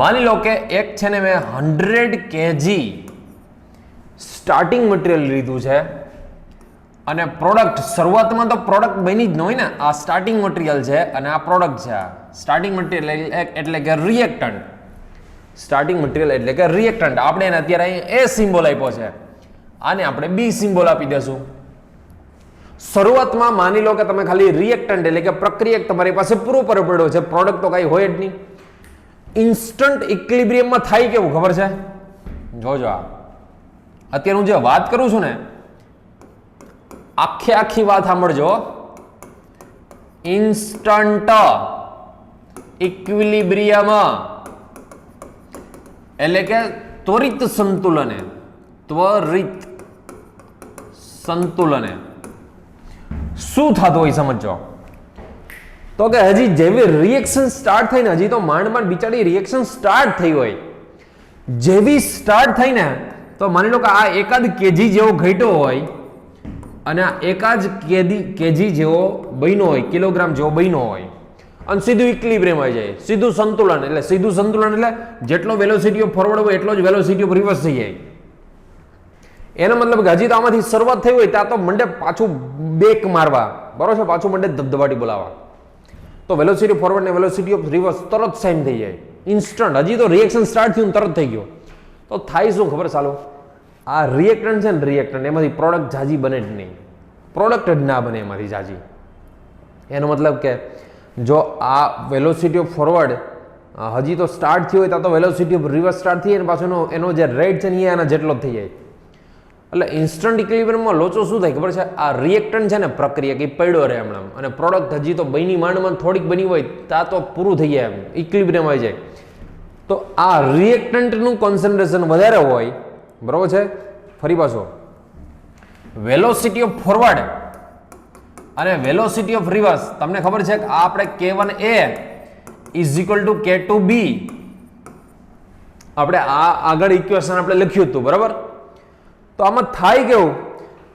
માની લો કે એક છે ને મેં 100 kg સ્ટાર્ટિંગ મટીરિયલ લીધું છે અને પ્રોડક્ટ શરૂઆતમાં તો પ્રોડક્ટ બની જ ન હોય ને, આ સ્ટાર્ટિંગ મટીરિયલ છે અને આ પ્રોડક્ટ છે. સ્ટાર્ટિંગ મટીરિયલ એટલે કે રિએક્ટન્ટ, સ્ટાર્ટિંગ મટીરિયલ એટલે કે રિએક્ટન્ટ. આપણે એને અત્યારે અહીં એ સિમ્બોલ આપ્યો છે, આને આપણે બી સિમ્બોલ આપી દેશું. શરૂઆતમાં માની લો કે તમે ખાલી રિએક્ટન્ટ એટલે કે પ્રક્રિયક તમારી પાસે પૂરો પડ્યો છે, પ્રોડક્ટ તો કઈ હોય જ નહીં. ઇન્સ્ટન્ટ ઇક્વિલિબ્રિયમમાં થાય કેવું ખબર છે? જોજો, આ અત્યારે હું જે વાત કરું છું ને, આખી વાત સાંભળજો. ઇન્સ્ટન્ટ ઇક્વિલિબ્રિયમ એટલે કે ત્વરિત સંતુલને, ત્વરિત સંતુલને શું થતું હોય સમજો. તો કે હજી જેવી રિએક્શન સ્ટાર્ટ થઈ ને, હજી તો માંડ બિચારી રિએક્શન સ્ટાર્ટ થઈ હોય, જેવી સ્ટાર્ટ થઈ ને તો માની લો કે આ એકાદ કેજી જેવો ઘટ્યો હોય અને આ એકાદ કેજી જેવો બન્યો હોય, કિલોગ્રામ જેવો બન્યો હોય અને સીધું ઇક્વિલિબ્રિયમ આવી જાય, સીધું સંતુલન. એટલે સીધું સંતુલન એટલે જેટલો વેલોસિટી ઓફ ફોરવર્ડ હોય એટલો જ વેલોસિટી ઓફ રિવર્સ થઈ જાય. એનો મતલબ કે હજી તો આમાંથી શરૂઆત થઈ હોય ત્યાં તો મંડે પાછું બેક મારવા, બરોબર છે, પાછું મંડે ધબધબાટી બોલાવા, તો વેલોસિટી ઓફ ફોરવર્ડ ને વેલોસિટી ઓફ રિવર્સ તરત સેમ થઈ જાય, ઇન્સ્ટન્ટ. હજી તો રિએક્શન સ્ટાર્ટ થયું તરત થઈ ગયો. તો થાય શું ખબર? ચાલો, આ રિએક્ટન્ટ છે ને, રિએક્ટન્ટ એમાંથી પ્રોડક્ટ જાજી બને જ નહીં, પ્રોડક્ટ જ ના બને એમાંથી જાજી. એનો મતલબ કે જો આ વેલોસિટી ઓફ ફોરવર્ડ હજી તો સ્ટાર્ટ થયું હોય ત્યાં તો વેલોસિટી ઓફ રિવર્સ સ્ટાર્ટ થઈ જાય, પાછો એનો જે રેટ છે ને એના જેટલો જ થઈ જાય. એટલે ઇન્સ્ટન્ટ ઇક્વિલિબ્રિયમમાં લોચો શું થાય ખબર છે? આ રિએક્ટન્ટ છે ને પ્રક્રિયા એ પડ્યો રહે હમણાં, અને પ્રોડક્ટ હજી તો બની માંડમાં થોડીક બની હોય ત્યાં તો પૂરું થઈ જાય, એમ ઇક્વિલિબ્રિયમ આવી જાય. તો આ રિએક્ટન્ટનું કોન્સન્ટ્રેશન વધારે હોય, બરોબર છે. ફરી પાછો વેલોસિટી ઓફ ફોરવર્ડ અને વેલોસિટી ઓફ રિવર્સ તમને ખબર છે કે આ આપણે K1A is equal two K2B આપણે આ આગળ ઇક્વેશન આપણે લખ્યું હતું, બરાબર. તો આમાં થાય કેવું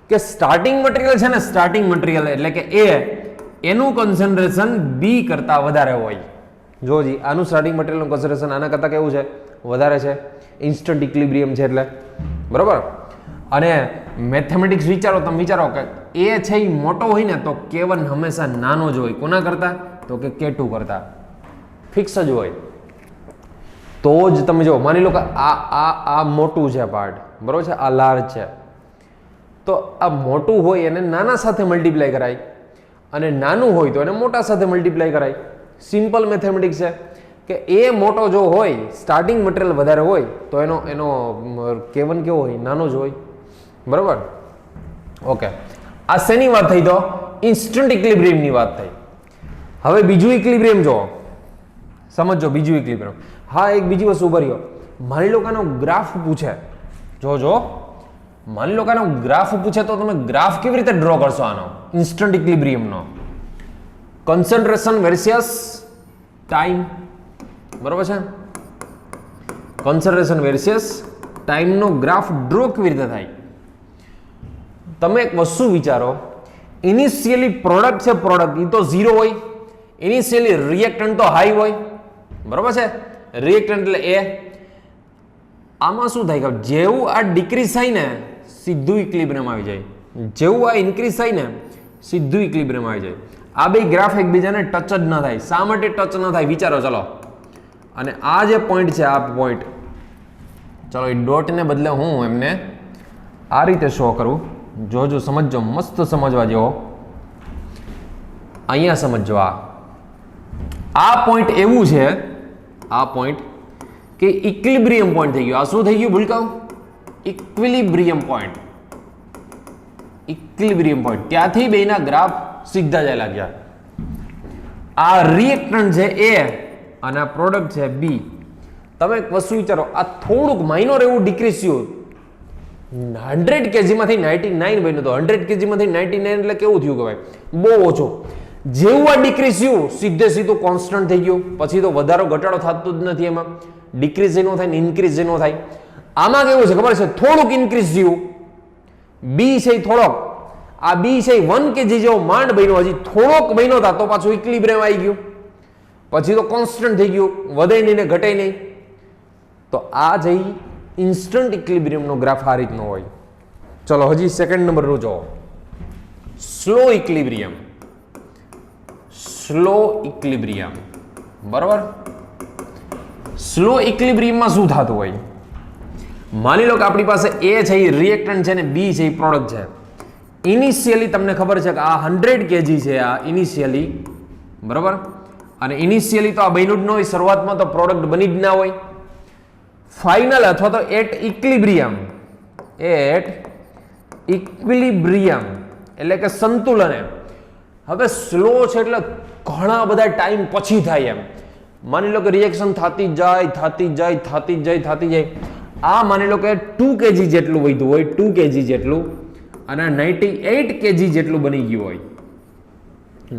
કે સ્ટાર્ટિંગ મટીરિયલ છે ને, સ્ટાર્ટિંગ મટીરિયલ એટલે કે A, એનું કોન્સન્ટ્રેશન B કરતા વધારે હોય. જોજી, આનું સ્ટાર્ટિંગ મટીરિયલનું કોન્સન્ટ્રેશન આના કરતા કેવું છે? વધારે છે. ઇન્સ્ટન્ટ ઇક્વિલિબ્રિયમ છે એટલે, બરાબર. અને મેથેમેટિક્સ વિચારો, તમે વિચારો કે A છે એ મોટો હોય ને તો K1 હંમેશા નાનો જ હોય. કોના કરતા? તો કે K2 કરતા, ફિક્સ જ હોય. તો જ તમે જો માની લો કે આ મોટું છે પાર્ટ, બરોબર છે, આ લાર્જ છે, તો આ મોટું હોય એને નાના સાથે મલ્ટીપ્લાય કરાય અને નાનું હોય તો એને મોટા સાથે મલ્ટીપ્લાય કરાય. સિમ્પલ મેથેમેટિક્સ છે કે એ મોટો જો હોય, સ્ટાર્ટિંગ મટીરિયલ વધારે હોય તો એનો K1 કેવો હોય? નાનો જ હોય, બરાબર. ઓકે, આ શેની વાત થઈ? તો ઇન્સ્ટન્ટ ઇક્વિલિબ્રિયમની વાત થઈ. હવે બીજું ઇક્વિલિબ્રિયમ જો સમજો, બીજું ઇક્વિલિબ્રિયમ. હા, એક બીજી વસ્તુ ઉભા રહ્યો. માની લો કે આનો ગ્રાફ પૂછે, જો માની લો કે આનો ગ્રાફ પૂછે તો તમે ગ્રાફ કેવી રીતે ડ્રો કરશો આનો ઇન્સ્ટન્ટ ઇક્વિલિબ્રિયમનો? કોન્સન્ટ્રેશન વર્સિયસ ટાઈમ, બરોબર છે. કોન્સન્ટ્રેશન વર્સિયસ ટાઈમનો ગ્રાફ ડ્રો કેવી રીતે થાય? તમે એક વસ્તુ વિચારો, ઇનિશિયલી પ્રોડક્ટ છે, પ્રોડક્ટ એ તો 0 હોય, ઇનિશિયલી રિએક્ટન્ટ તો હાઈ હોય, બરોબર છે. રિએક્ટન્ટ એટલે A. આમાં શું થાય કે જેવું આ ડિક્રીઝ થાય ને સીધું ઇક્વિલિબ્રિયમ આવી જાય, જેવું આ ઇન્ક્રીઝ થાય ને સીધું ઇક્વિલિબ્રિયમ આવી જાય. આ બે ગ્રાફ એકબીજાને ટચ જ ન થાય. શા માટે ટચ ન થાય વિચારો ચલો. અને આ જે પોઈન્ટ છે, આ પોઈન્ટ, ચલો એ ડોટને બદલે હું એમને આ રીતે શો કરું. જોજો, સમજો, મસ્ત સમજવા જેવો. અહીંયા સમજો, આ પોઈન્ટ એવું છે, આ પોઈન્ટ કે ઇક્વિલિબ્રિયમ પોઈન્ટ થઈ ગયો. આ શું થઈ ગયું ભૂલકાઉ? Equilibrium point. ઇક્વિલિબ્રિયમ પોઈન્ટ ત્યાંથી બેના ગ્રાફ સીધા જાય લાગ્યા. આ રિએક્ટન્ટ છે A અને આ પ્રોડક્ટ છે B. તમે એક વસ્તુ વિચારો, આ થોડુંક માઇનોર એવું ડિક્રીઝ થયું, 100 kg માંથી 99 બન્યું, તો 100 kg માંથી 99 એટલે કેવું થયું કે ભાઈ બહુ ઓછો. જેવું આ ડિક્રીઝ થયું સીધે સીધું કોન્સ્ટન્ટ થઈ ગયું, પછી તો વધારો ઘટાડો થતો જ નથી. એમાં ડિક્રીઝ નો થાય ને ઇન્ક્રીઝ નો થાય. આમાં કેવું છે ખબર છે? થોડુંક ઇન્ક્રીઝ થયું, B છે થોડોક, આ B છે 1 kg જેવો માંડ બન્યો, હજી થોડોક બન્યો હતા તો પાછું ઇક્વિલિબ્રિયમ આવી ગયું. પછી તો કોન્સ્ટન્ટ થઈ ગયું, વધે નહીં ને ઘટે નહીં. તો આ જે ઇન્સ્ટન્ટ ઇક્વિલિબ્રિયમનો ગ્રાફ આ રીતનો હોય. ચલો હજી સેકન્ડ નંબરનું જો સ્લો ઇક્વિલિબ્રિયમ. સ્લો ઇક્વિલિબ્રિયમ, બરાબર. સ્લો ઇક્વિલિબ્રિયમમાં શું થતું હોય? માની લો કે આપણી પાસે A છે એ રિએક્ટન્ટ છે ને B છે એ પ્રોડક્ટ છે. ઇનિશિયલી તમને ખબર છે કે આ 100 kg છે, આ ઇનિશિયલી, બરાબર. અને ઇનિશિયલી તો આ બન્યું જ ન હોય, શરૂઆતમાં તો પ્રોડક્ટ બની જ ના હોય. ફાઇનલ અથવા તો એટ ઇક્વિલિબ્રિયમ એટલે કે સંતુલને. હવે સ્લો છે એટલે ઘણા બધા ટાઈમ પછી થાય એમ. માની લો કે રિએક્શન થતી જાય. આ માની લો કે 2 kg જેટલું વધ્યું હોય, 2 kg જેટલું, અને 98 kg જેટલું બની ગયું હોય,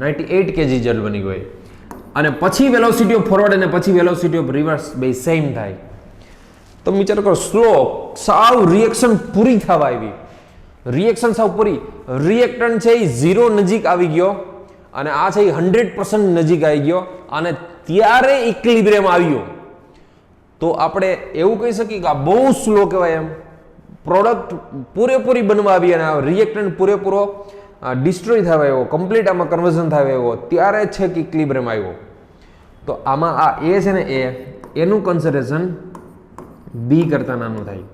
98 kg જેટલું બની ગયું હોય. અને પછી વેલોસિટી ઓફ ફોરવર્ડ અને પછી વેલોસિટી ઓફ રિવર્સ બે સેમ થાય. તો વિચાર કરો, સ્લો સાવ રિએક્શન પૂરી થવા આવી, રિએક્શન સાવ પૂરી, રિએક્ટન્ટ છે એ 0 નજીક આવી ગયો અને આ છે એ 100% નજીક આવી ગયો અને ત્યારે ઇક્વિલિબ્રિયમ આવ્યો. તો આપણે એવું કહી શકીએ કે આ બહુ સ્લો કહેવાય એમ. પ્રોડક્ટ પૂરેપૂરી બનવા આવી અને આ રિએક્ટન્ટ પૂરેપૂરો ડિસ્ટ્રોય થવા આવ્યો, કમ્પ્લીટ આમાં કન્વર્ઝન થવા આવ્યો, ત્યારે છે કે ઇક્વિલિબ્રિયમ આવ્યો. તો આમાં આ એ છે ને એનું કન્સિડરેશન બી કરતા નાનું થાય.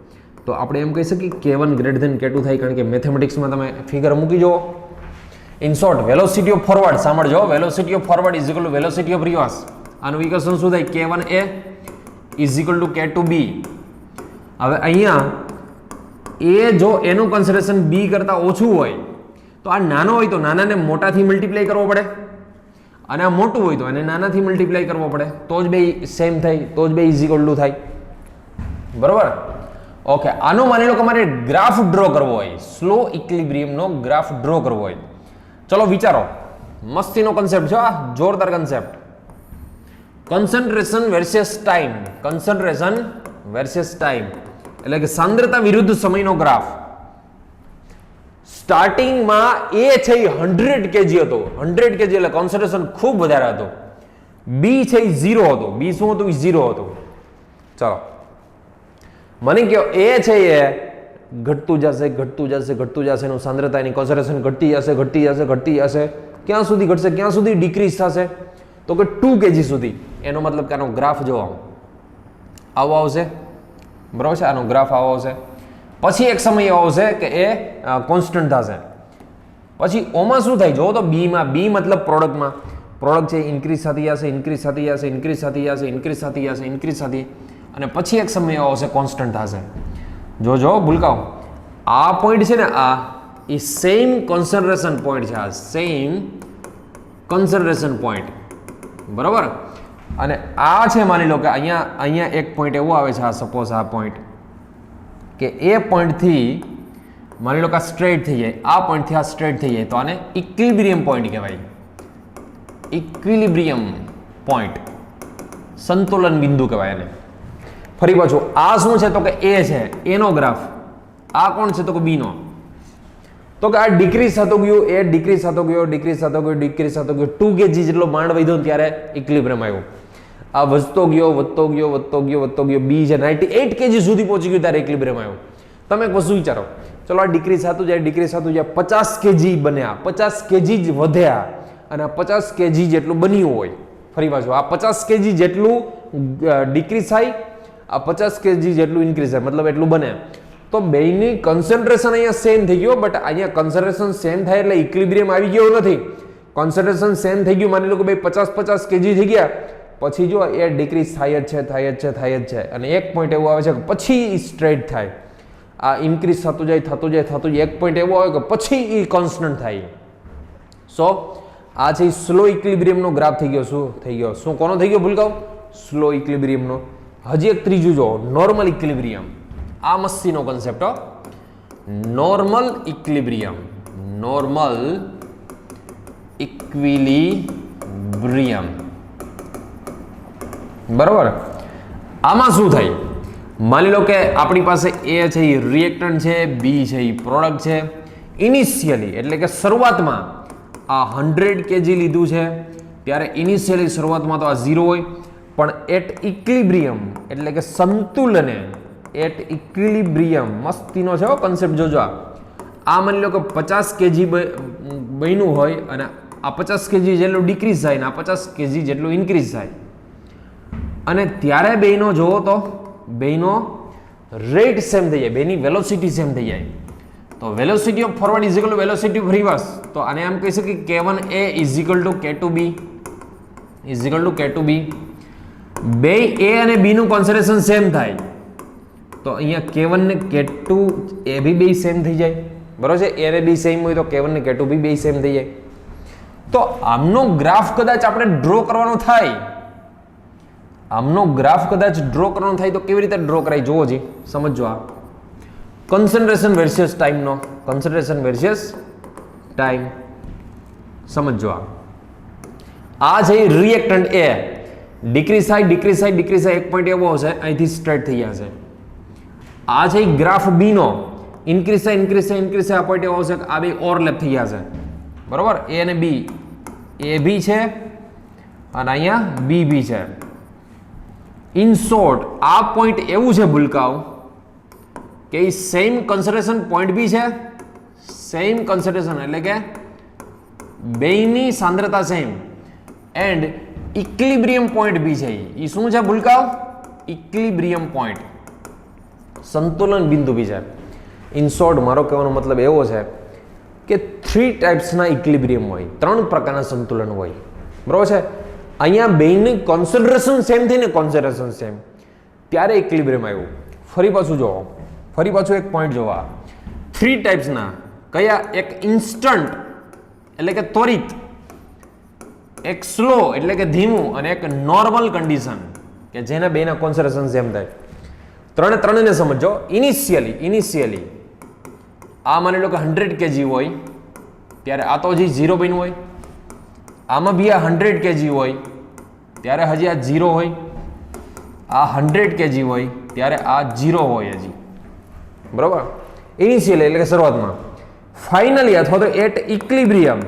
તો આપણે એમ કહી શકીએ K1 > K2 થાય, કારણ કે મેથેમેટિક્સમાં તમે ફિગર મૂકી જુઓ. In short, velocity of forward સાંભળજો, velocity of forward is equal to velocity of reverse. આનું ઇક્વેશન શું થાય? K1A is equal two K2B. હવે અહીંયા એ જો એનું કન્સિડરેશન બી કરતા ઓછું હોય તો આ નાનો હોય તો નાનાને મોટાથી મલ્ટીપ્લાય કરવો પડે, અને આ મોટું હોય તો એને નાનાથી મલ્ટીપ્લાય કરવો પડે, તો જ બે સેમ થાય, તો જ બે ઇઝ ઇક્વલ ટુ થાય, બરોબર. ઓકે, આનો માની લો કે મારે ગ્રાફ ડ્રો કરવો હોય, સ્લો ઇક્વિલિબ્રિયમનો ગ્રાફ ડ્રો કરવો હોય. ચલો વિચારો, મસ્તીનો કન્સેપ્ટ છે આ, જોરદાર concept. Concentration versus time. Concentration versus time એટલે કે સાંદ્રતા વિરુદ્ધ સમયનો ગ્રાફ. સ્ટાર્ટિંગમાં એ છે 100 kg હતો, 100 kg એટલે કોન્સન્ટ્રેશન ખૂબ વધારે હતો. બી છે 0 હતો. બી શું હતું? 0 હતું. ચાલો મને કહો, એ છે એ ઘટતું જશે એનું સાંદ્રતા, એની કોન્સન્ટ્રેશન ઘટતી જશે. ક્યાં સુધી ઘટશે? ક્યાં સુધી ડિક્રીઝ થશે? તો કે 2 kg સુધી. એનો મતલબ કે આનો ગ્રાફ જો આવો આવશે, બરાબર છે. આનો ગ્રાફ આવો આવશે. પછી એક સમય એવો આવશે કે એ કોન્સ્ટન્ટ થશે. પછી ઓમાં શું થાય? જો તો બીમાં, બી મતલબ પ્રોડક્ટમાં, પ્રોડક્ટ છે ઇન્ક્રીઝ થતી જશે, અને પછી એક સમય એવો આવશે કોન્સ્ટન્ટ થશે. જો ભૂલકાઓ, આ પોઈન્ટ છે ને, આ એ સેમ કોન્સન્ટ્રેશન પોઈન્ટ છે, આ સેમ કોન્સન્ટ્રેશન પોઈન્ટ, બરાબર. અને આ છે, માની લો કે અહીંયા એક પોઈન્ટ એવો આવે છે, આ સપોઝ આ પોઈન્ટ, કે એ પોઈન્ટથી માની લો કે આ સ્ટ્રેટ થઈ જાય, આ પોઈન્ટથી આ સ્ટ્રેટ થઈ જાય, તો આને ઇક્વિલિબ્રિયમ પોઈન્ટ કહેવાય. ઇક્વિલિબ્રિયમ પોઈન્ટ, સંતુલન બિંદુ કહેવાય એને. ફરી પાછું, આ શું છે? તો કે એ છે, એનો ગ્રાફ. આ કોણ છે? તો કે બીનો. તો કે આ ડિક્રીઝ થતો ગયો, એ ડિક્રીઝ થતો ગયો, 2 kg જેટલો માંડ વધ્યો ત્યારે ઇક્વિલિબ્રિયમ આવ્યો. આ વધતો ગયો, બી છે 98 kg સુધી પહોંચી ગયું ત્યારે ઇક્વિલિબ્રિયમ આવ્યો. તમે એક વસ્તુ વિચારો, ચલો આ ડિક્રીઝ થતું જાય 50 kg બન્યા, 50 kg જ વધ્યા, અને આ 50 kg જેટલું બન્યું હોય. ફરી પાછું, આ 50 kg જેટલું ડિક્રીઝ થાય, આ 50 kg જેટલું ઇન્ક્રીઝ થાય, મતલબ એટલું બને. તો બેની કન્સન્ટ્રેશન અહીંયા સેમ થઈ ગયો, બટ અહીંયા કન્સન્ટ્રેશન સેમ થાય એટલે ઇક્વિલિબ્રિયમ આવી ગયો નથી. કોન્સન્ટ્રેશન સેમ થઈ ગયું, માની લો કે ભાઈ 50 kg થઈ ગયા, પછી જો એ ડિક્રીઝ થાય જ છે, અને એક પોઈન્ટ એવો આવે છે કે પછી સ્ટ્રેટ થાય. આ ઇન્ક્રીઝ થતું જાય, એક પોઈન્ટ એવો આવે કે પછી એ કોન્સ્ટન્ટ થાય. સો આ છે સ્લો ઇક્વિલિબ્રિયમનો ગ્રાફ થઈ ગયો. શું થઈ ગયો? શું કોનો થઈ ગયો? ભૂલકાઓ, સ્લો ઇક્વિલિબ્રિયમનો. હજી એક ત્રીજું જો, નોર્મલ ઇક્વિલિબ્રિયમ. આ મસ્તીનો કન્સેપ્ટ હો, નોર્મલ ઇક્વિલિબ્રિયમ. બરાબર. આમાં શું થાય? માની લો કે આપણી પાસે એ છે એ રિએક્ટન્ટ છે, બી છે એ પ્રોડક્ટ છે. ઇનિશિયલી એટલે કે શરૂઆતમાં આ 100 kg લીધું છે, ત્યારે ઇનિશિયલી શરૂઆતમાં તો આ 0 હોય, પણ એટ ઇક્વિલિબ્રિયમ એટલે કે સંતુલને, એટ ઇક્વિલિબ્રિયમ મસ્તીનો છે કન્સેપ્ટ જોજો. આ માની લો કે 50 કેજી બન્યું હોય અને આ 50 કેજી જેટલું ડિક્રીઝ થાય ને આ 50 કેજી જેટલું ઇન્ક્રીઝ થાય, અને ત્યારે બેનો જોવો તો બેનો રેટ સેમ થઈ જાય, બેની વેલોસિટી સેમ થઈ જાય. તો velocity of forward is equal to velocity of reverse. તો આને આમ કહી શકીએ K1A is equal two K2B is equal two K2B. બે A અને B નું કોન્સન્ટ્રેશન સેમ થાય તો અહીંયા K1 ને K2 એ બી સેમ થઈ જાય. બરોબર છે? A અને B સેમ હોય તો K1 ને K2 બી સેમ થઈ જાય. તો આમનો ગ્રાફ કદાચ આપણે ડ્રો કરવાનો થાય, આમનો ગ્રાફ કદાચ ડ્રો કરવાનો થાય તો કેવી રીતે ડ્રો કરાય જોવો જી, સમજો. આ કન્સન્ટ્રેશન વર્સિયસ ટાઈમનો, કન્સન્ટ્રેશન વર્સિયસ ટાઈમ સમજો. આ છે રિએક્ટન્ટ A, ડિક્રીઝ થાય ડિક્રીઝ થાય ડિક્રીઝ થાય, એક પોઈન્ટ એવો હશે અહીંથી સ્ટ્રેટ થઈ જશે. આ છે ગ્રાફ B નો, ઇન્ક્રીઝ થાય ઇન્ક્રીઝ થાય ઇન્ક્રીઝ થાય, આ પોઈન્ટ એવો હશે કે આ બે ઓવરલેપ થઈ જશે. બરોબર? A અને B, A B છે અને અહીંયા B B છે. ઇન શોર્ટ આ પોઈન્ટ એવું છે ભૂલકાઓ કે એ સેમ કન્સન્ટ્રેશન પોઈન્ટ બી છે, સેમ કન્સન્ટ્રેશન એટલે કે બેની સાંદ્રતા સેમ, એન્ડ ઇક્વિલિબ્રિયમ પોઈન્ટ બી છે. એ શું છે ભૂલકાઓ? ઇક્વિલિબ્રિયમ પોઈન્ટ, સંતુલન બિંદુ બી છે. ઇન શોર્ટ મારો કહેવાનો મતલબ એવો છે કે 3 ટાઈપ્સના ઇક્વિલિબ્રિયમ હોય, 3 પ્રકારના સંતુલન હોય. બરોબર છે? અહીંયા બેની કોન્સન્ટ્રેશન સેમ થઈને કોન્સન્ટ્રેશન સેમ, ત્યારે ઇક્વિલિબ્રિયમ આવ્યું. ફરી પાછું જોવો, ફરી પાછું એક પોઈન્ટ જોવા. 3 ટાઈપ્સના કયા? એક ઇન્સ્ટન્ટ એટલે કે ત્વરિત, એક સ્લો એટલે કે ધીમું, અને એક નોર્મલ કન્ડિશન કે જેના બેના કોન્સન્ટ્રેશન સેમ થાય. ત્રણેને સમજો. ઇનિશિયલી આ માની લો કે 100 કેજી હોય ત્યારે આ તો હજી 0 બન્યું હોય, આમાં બી આ 100 કેજી હોય ત્યારે હજી આ 0 હોય, આ 100 કેજી હોય ત્યારે આ 0 હોય હજી. બરોબર? ઇનિશિયલી એટલે કે શરૂઆતમાં. ફાઇનલી અથવા તો એટ ઇક્વિલિબ્રિયમ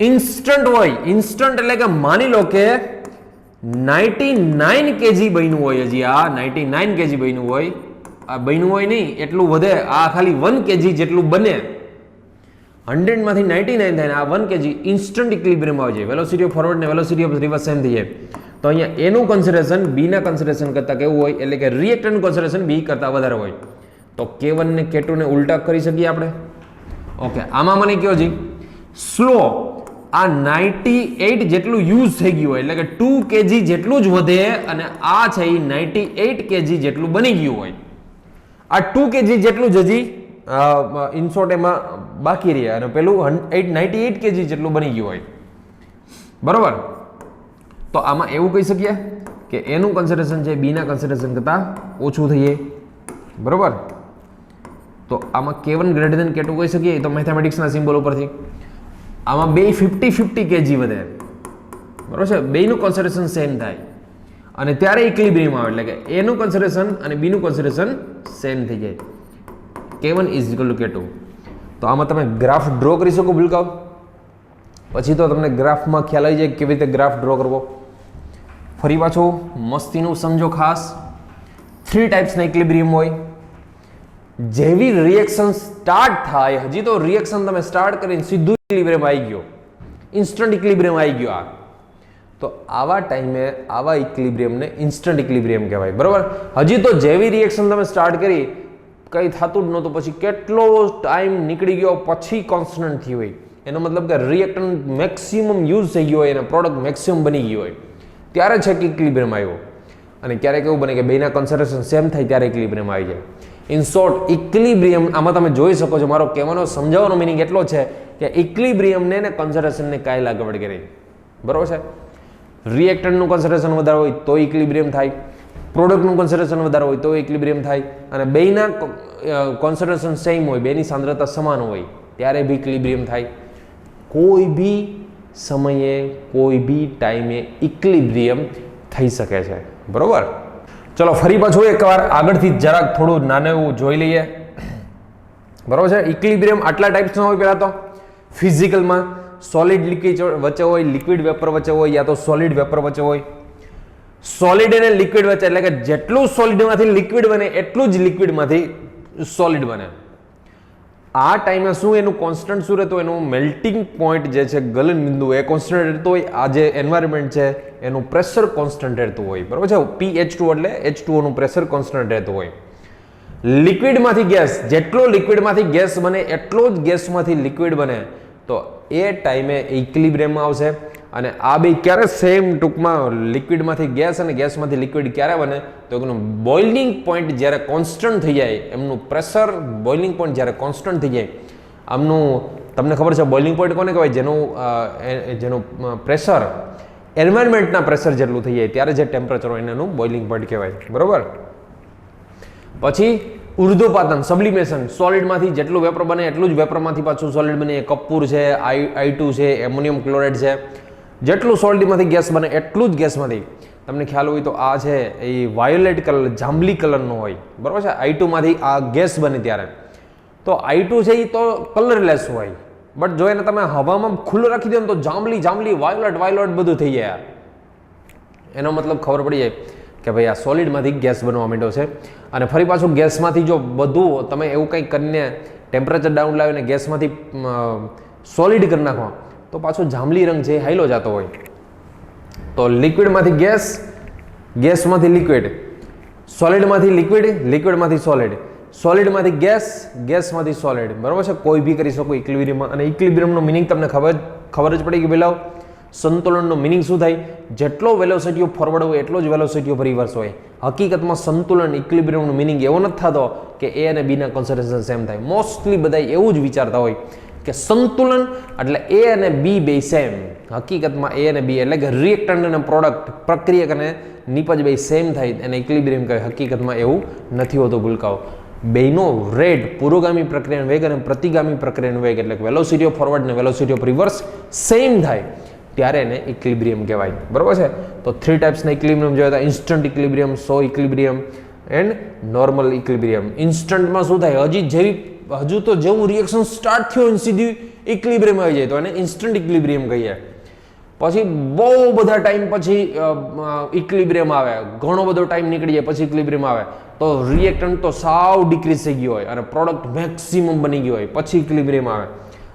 ઇન્સ્ટન્ટ હોય. ઇન્સ્ટન્ટ એટલે કે માની લો કે 99 કેજી બન્યું હોય, હજી આ 99 કેજી બન્યું હોય, આ બન્યું હોય નહીં એટલું વધે, આ ખાલી 1 કેજી જેટલું બને, 100 માંથી 99 થાય ને આ 1 કેજી ઇન્સ્ટન્ટ ઇક્વિલિબ્રિયમ આવી જાય. વેલોસિટી ઓફ ફોરવર્ડ ને વેલોસિટી ઓફ રિવર્સ સેમ થઈ જાય. તો અહીંયા એનું કન્સિડરેશન બી ના કન્સિડરેશન કરતા કેવું હોય, એટલે કે રિએક્ટન્ટનું કન્સિડરેશન બી કરતા વધારે હોય. તો K1 ને K2 ને ઉલટા કરી શકીએ આપણે. ઓકે, આમાં મને કયો જી સ્લો, આ 98 જેટલું યુઝ થઈ ગયું હોય એટલે કે 2 કેજી જેટલું જ વધે, અને આ છે એ 98 કેજી જેટલું બની ગયું હોય. આ 2 કેજી જેટલું જ હજી ઇનશોર્ટ એમાં બાકી રહે, અને પેલું 98 કેજી જેટલું બની ગયું હોય. બરોબર? તો આમાં એવું કહી શકીએ કે એનું કન્સિડરેશન છે બીના કન્સિડરેશન કરતાં ઓછું થઈ જાય. બરોબર? તો આમાં K1 ગ્રેટર ધેન K2 કહી શકીએ, તો મેથેમેટિક્સના સિમ્બોલ ઉપરથી. આમાં બે 50-50 કેજી વધે. બરોબર છે? બેનું કન્સિડરેશન સેમ થાય અને ત્યારે ઇક્વિલિબ્રિયમ આવે, એટલે કે એનું કન્સિડરેશન અને બીનું કન્સિડરેશન સેમ થઈ જાય. K1 is equal two K2. તો આમાં તમે ગ્રાફ ડ્રો કરી શકો ભૂલકાઓ. પછી તો તમને ગ્રાફમાં ખ્યાલ આવી જાય કેવી રીતે ગ્રાફ ડ્રો કરવો. ફરી પાછું મસ્તીનું સમજો ખાસ. 3 ટાઈપ્સના ઇક્વિલિબ્રિયમ હોય. જેવી રિએક્શન સ્ટાર્ટ થાય, હજી તો રિએક્શન તમે સ્ટાર્ટ કરીને સીધું ઇક્વિલિબ્રિયમ આવી ગયો, ઇન્સ્ટન્ટ ઇક્વિલિબ્રિયમ આવી ગયો. આ તો આવા ટાઈમે આવા ઇક્વિલિબ્રિયમને ઇન્સ્ટન્ટ ઇક્વિલિબ્રિયમ કહેવાય. બરોબર? હજી તો જેવી રિએક્શન તમે સ્ટાર્ટ કરી કંઈ થતું જ નહોતું, પછી કેટલો ટાઈમ નીકળી ગયો પછી કોન્સ્ટન્ટ થયું હોય, એનો મતલબ કે રિએક્ટન્ટ મેક્સિમમ યુઝ થઈ ગયો હોય અને પ્રોડક્ટ મેક્સિમમ બની ગયો હોય, ત્યારે છે કે ઇક્વિલિબ્રિયમ આવ્યો. અને ક્યારેક એવું બને કે બેના કોન્સન્ટ્રેશન સેમ થાય ત્યારે ઇક્વિલિબ્રિયમ આવી જાય. ઇન શોર્ટ ઇક્વિલિબ્રિયમ આમાં તમે જોઈ શકો છો, મારો કહેવાનો સમજાવવાનો મિનિંગ એટલો છે કે ઇક્વિલિબ્રિયમને ને કોન્સન્ટ્રેશનને કાંઈ લાગવડ કરે. બરોબર છે? રિએક્ટન્ટનું કોન્સન્ટ્રેશન વધારે હોય તો ઇક્વિલિબ્રિયમ થાય, પ્રોડક્ટનું કોન્સન્ટ્રેશન વધારે હોય તો ઇક્વિલિબ્રિયમ થાય, અને બેના કોન્સન્ટ્રેશન સેમ હોય, બેની સાંદ્રતા સમાન હોય ત્યારે બી ઇક્વિલિબ્રિયમ થાય. કોઈ બી સમયે કોઈ બી ટાઈમે ઇક્વિલિબ્રિયમ થઈ શકે છે. બરોબર? ચલો ફરી પાછું એકવાર આગળથી જરાક થોડું નાનું એવું જોઈ લઈએ. બરોબર છે? ઇક્વિલિબ્રિયમ આટલા ટાઈપ્સના હોય. પહેલાં તો ફિઝિકલમાં સોલિડ લિક્વિડ વચ્ચે હોય, લિક્વિડ વેપર વચ્ચે હોય, યા તો સોલિડ વેપર વચ્ચે હોય. સોલિડ અને લિક્વિડ વચ્ચે, એટલે કે જેટલું સોલિડમાંથી લિક્વિડ બને એટલું જ લિક્વિડમાંથી સોલિડ બને. આ ટાઈમે શું એનું કોન્સ્ટન્ટ શું રહેતું, એનું મેલ્ટિંગ પોઈન્ટ જે છે, ગલન બિંદુ, એ કોન્સ્ટન્ટ રહેતું હોય. આ જે એન્વાયરમેન્ટ છે એનું પ્રેશર કોન્સ્ટન્ટ રહેતું હોય, બરાબર છે. PH2 એટલે H2O નું પ્રેશર કોન્સ્ટન્ટ રહેતું હોય. લિક્વિડમાંથી ગેસ, જેટલો લિક્વિડમાંથી ગેસ બને એટલો જ ગેસમાંથી લિક્વિડ બને, તો એ ટાઈમે ઇક્વિલિબ્રિયમમાં આવશે. અને આ બે ક્યારે સેમ, ટૂંકમાં લિક્વિડમાંથી ગેસ અને ગેસમાંથી લિક્વિડ ક્યારે બને, તો એનું બોઇલિંગ પોઈન્ટ જ્યારે કોન્સ્ટન્ટ થઈ જાય, એમનું પ્રેશર બોઇલિંગ પોઈન્ટ જ્યારે કોન્સ્ટન્ટ થઈ જાય, આમનું તમને ખબર છે બોઇલિંગ પોઈન્ટ કોને કહેવાય, જેનું પ્રેશર એન્વાયરમેન્ટના પ્રેશર જેટલું થઈ જાય ત્યારે જે ટેમ્પરેચર હોય એનું બોઇલિંગ પોઈન્ટ કહેવાય, બરોબર. પછી ઉર્ધ્વપાતન, સબ્લિમેશન, સોલિડમાંથી જેટલું વેપર બને એટલું જ વેપરમાંથી પાછું સોલિડ બને. કપૂર છે, I2 છે, એમોનિયમ ક્લોરાઇડ છે, જેટલું સોલિડમાંથી ગેસ બને એટલું જ ગેસમાંથી. તમને ખ્યાલ હોય તો આ છે એ વાયોલેટ કલર, જાંબલી કલરનો હોય, બરાબર છે. I2 માંથી આ ગેસ બને ત્યારે તો I2 છે એ તો કલરલેસ હોય, બટ જો એને તમે હવામાં ખુલ્લો રાખી દો ને તો જાંબલી જાંબલી, વાયોલેટ બધું થઈ જાય. એનો મતલબ ખબર પડી જાય કે ભાઈ આ સોલિડમાંથી ગેસ બનવા માંડ્યો છે. અને ફરી પાછું ગેસમાંથી જો બધું તમે એવું કંઈક કરીને ટેમ્પરેચર ડાઉન લાવીને ગેસમાંથી સોલિડ કરી નાખો તો પાછો જાંબલી રંગ છે હાઈલો જતો હોય. તો લિક્વિડમાંથી ગેસ, ગેસમાંથી લિક્વિડ, સોલિડમાંથી લિક્વિડ, લિક્વિડમાંથી સોલિડ, સોલિડમાંથી ગેસ, ગેસમાંથી સોલિડ, બરાબર છે. કોઈ બી કરી શકો ઇક્વિલિબ્રિયમમાં. અને ઇક્વિલિબ્રિયમનો મિનિંગ તમને ખબર જ પડી કે પેલા સંતુલનનો મિનિંગ શું થાય, જેટલો વેલોસિટી ઓફ ફોરવર્ડ હોય એટલો જ વેલોસિટી ઓફ રિવર્સ હોય. હકીકતમાં સંતુલન, ઇક્વિલિબ્રિયમનો મિનિંગ એવો નથી થતો કે એ અને બીના કોન્સન્ટ્રેશન સેમ થાય. મોસ્ટલી બધા એવું જ વિચારતા હોય કે સંતુલન એટલે એ અને બી બે સેમ. હકીકતમાં એ અને બી એટલે કે રિએક્ટન્ટ અને પ્રોડક્ટ, પ્રક્રિયક અને નિપજ બે સેમ થાય અને ઇક્વિલિબ્રિયમ કહે. હકીકતમાં એવું નથી હોતું ભૂલકાઓ. બેનો રેટ, પુરોગામી પ્રક્રિયાનો વેગ અને પ્રતિગામી પ્રક્રિયાનો વેગ એટલે કે વેલોસિટી ઓફ ફોરવર્ડ અને વેલોસિટી ઓફ રિવર્સ સેમ થાય ત્યારે એને ઇક્વિલિબ્રિયમ કહેવાય, બરાબર છે. તો 3 ટાઈપ્સના ઇક્વિલિબ્રિયમ જોયા હતા: instant equilibrium, so equilibrium and normal equilibrium. ઇન્સ્ટન્ટમાં શું થાય, હજુ તો જેવું રિએક્શન સ્ટાર્ટ થયો ને સીધી ઇક્વિલિબ્રિયમ આવી જાય તો એને ઇન્સ્ટન્ટ ઇક્વિલિબ્રિયમ કહીએ. પછી બહુ બધા ટાઈમ પછી ઇક્વિલિબ્રિયમ આવે, ઘણો બધો ટાઈમ નીકળી જાય પછી ઇક્વિલિબ્રિયમ આવે તો રિએક્ટન્ટ તો સાવ ડિક્રીઝ થઈ ગયો હોય અને પ્રોડક્ટ મેક્સિમમ બની ગયો હોય પછી ઇક્વિલિબ્રિયમ આવે.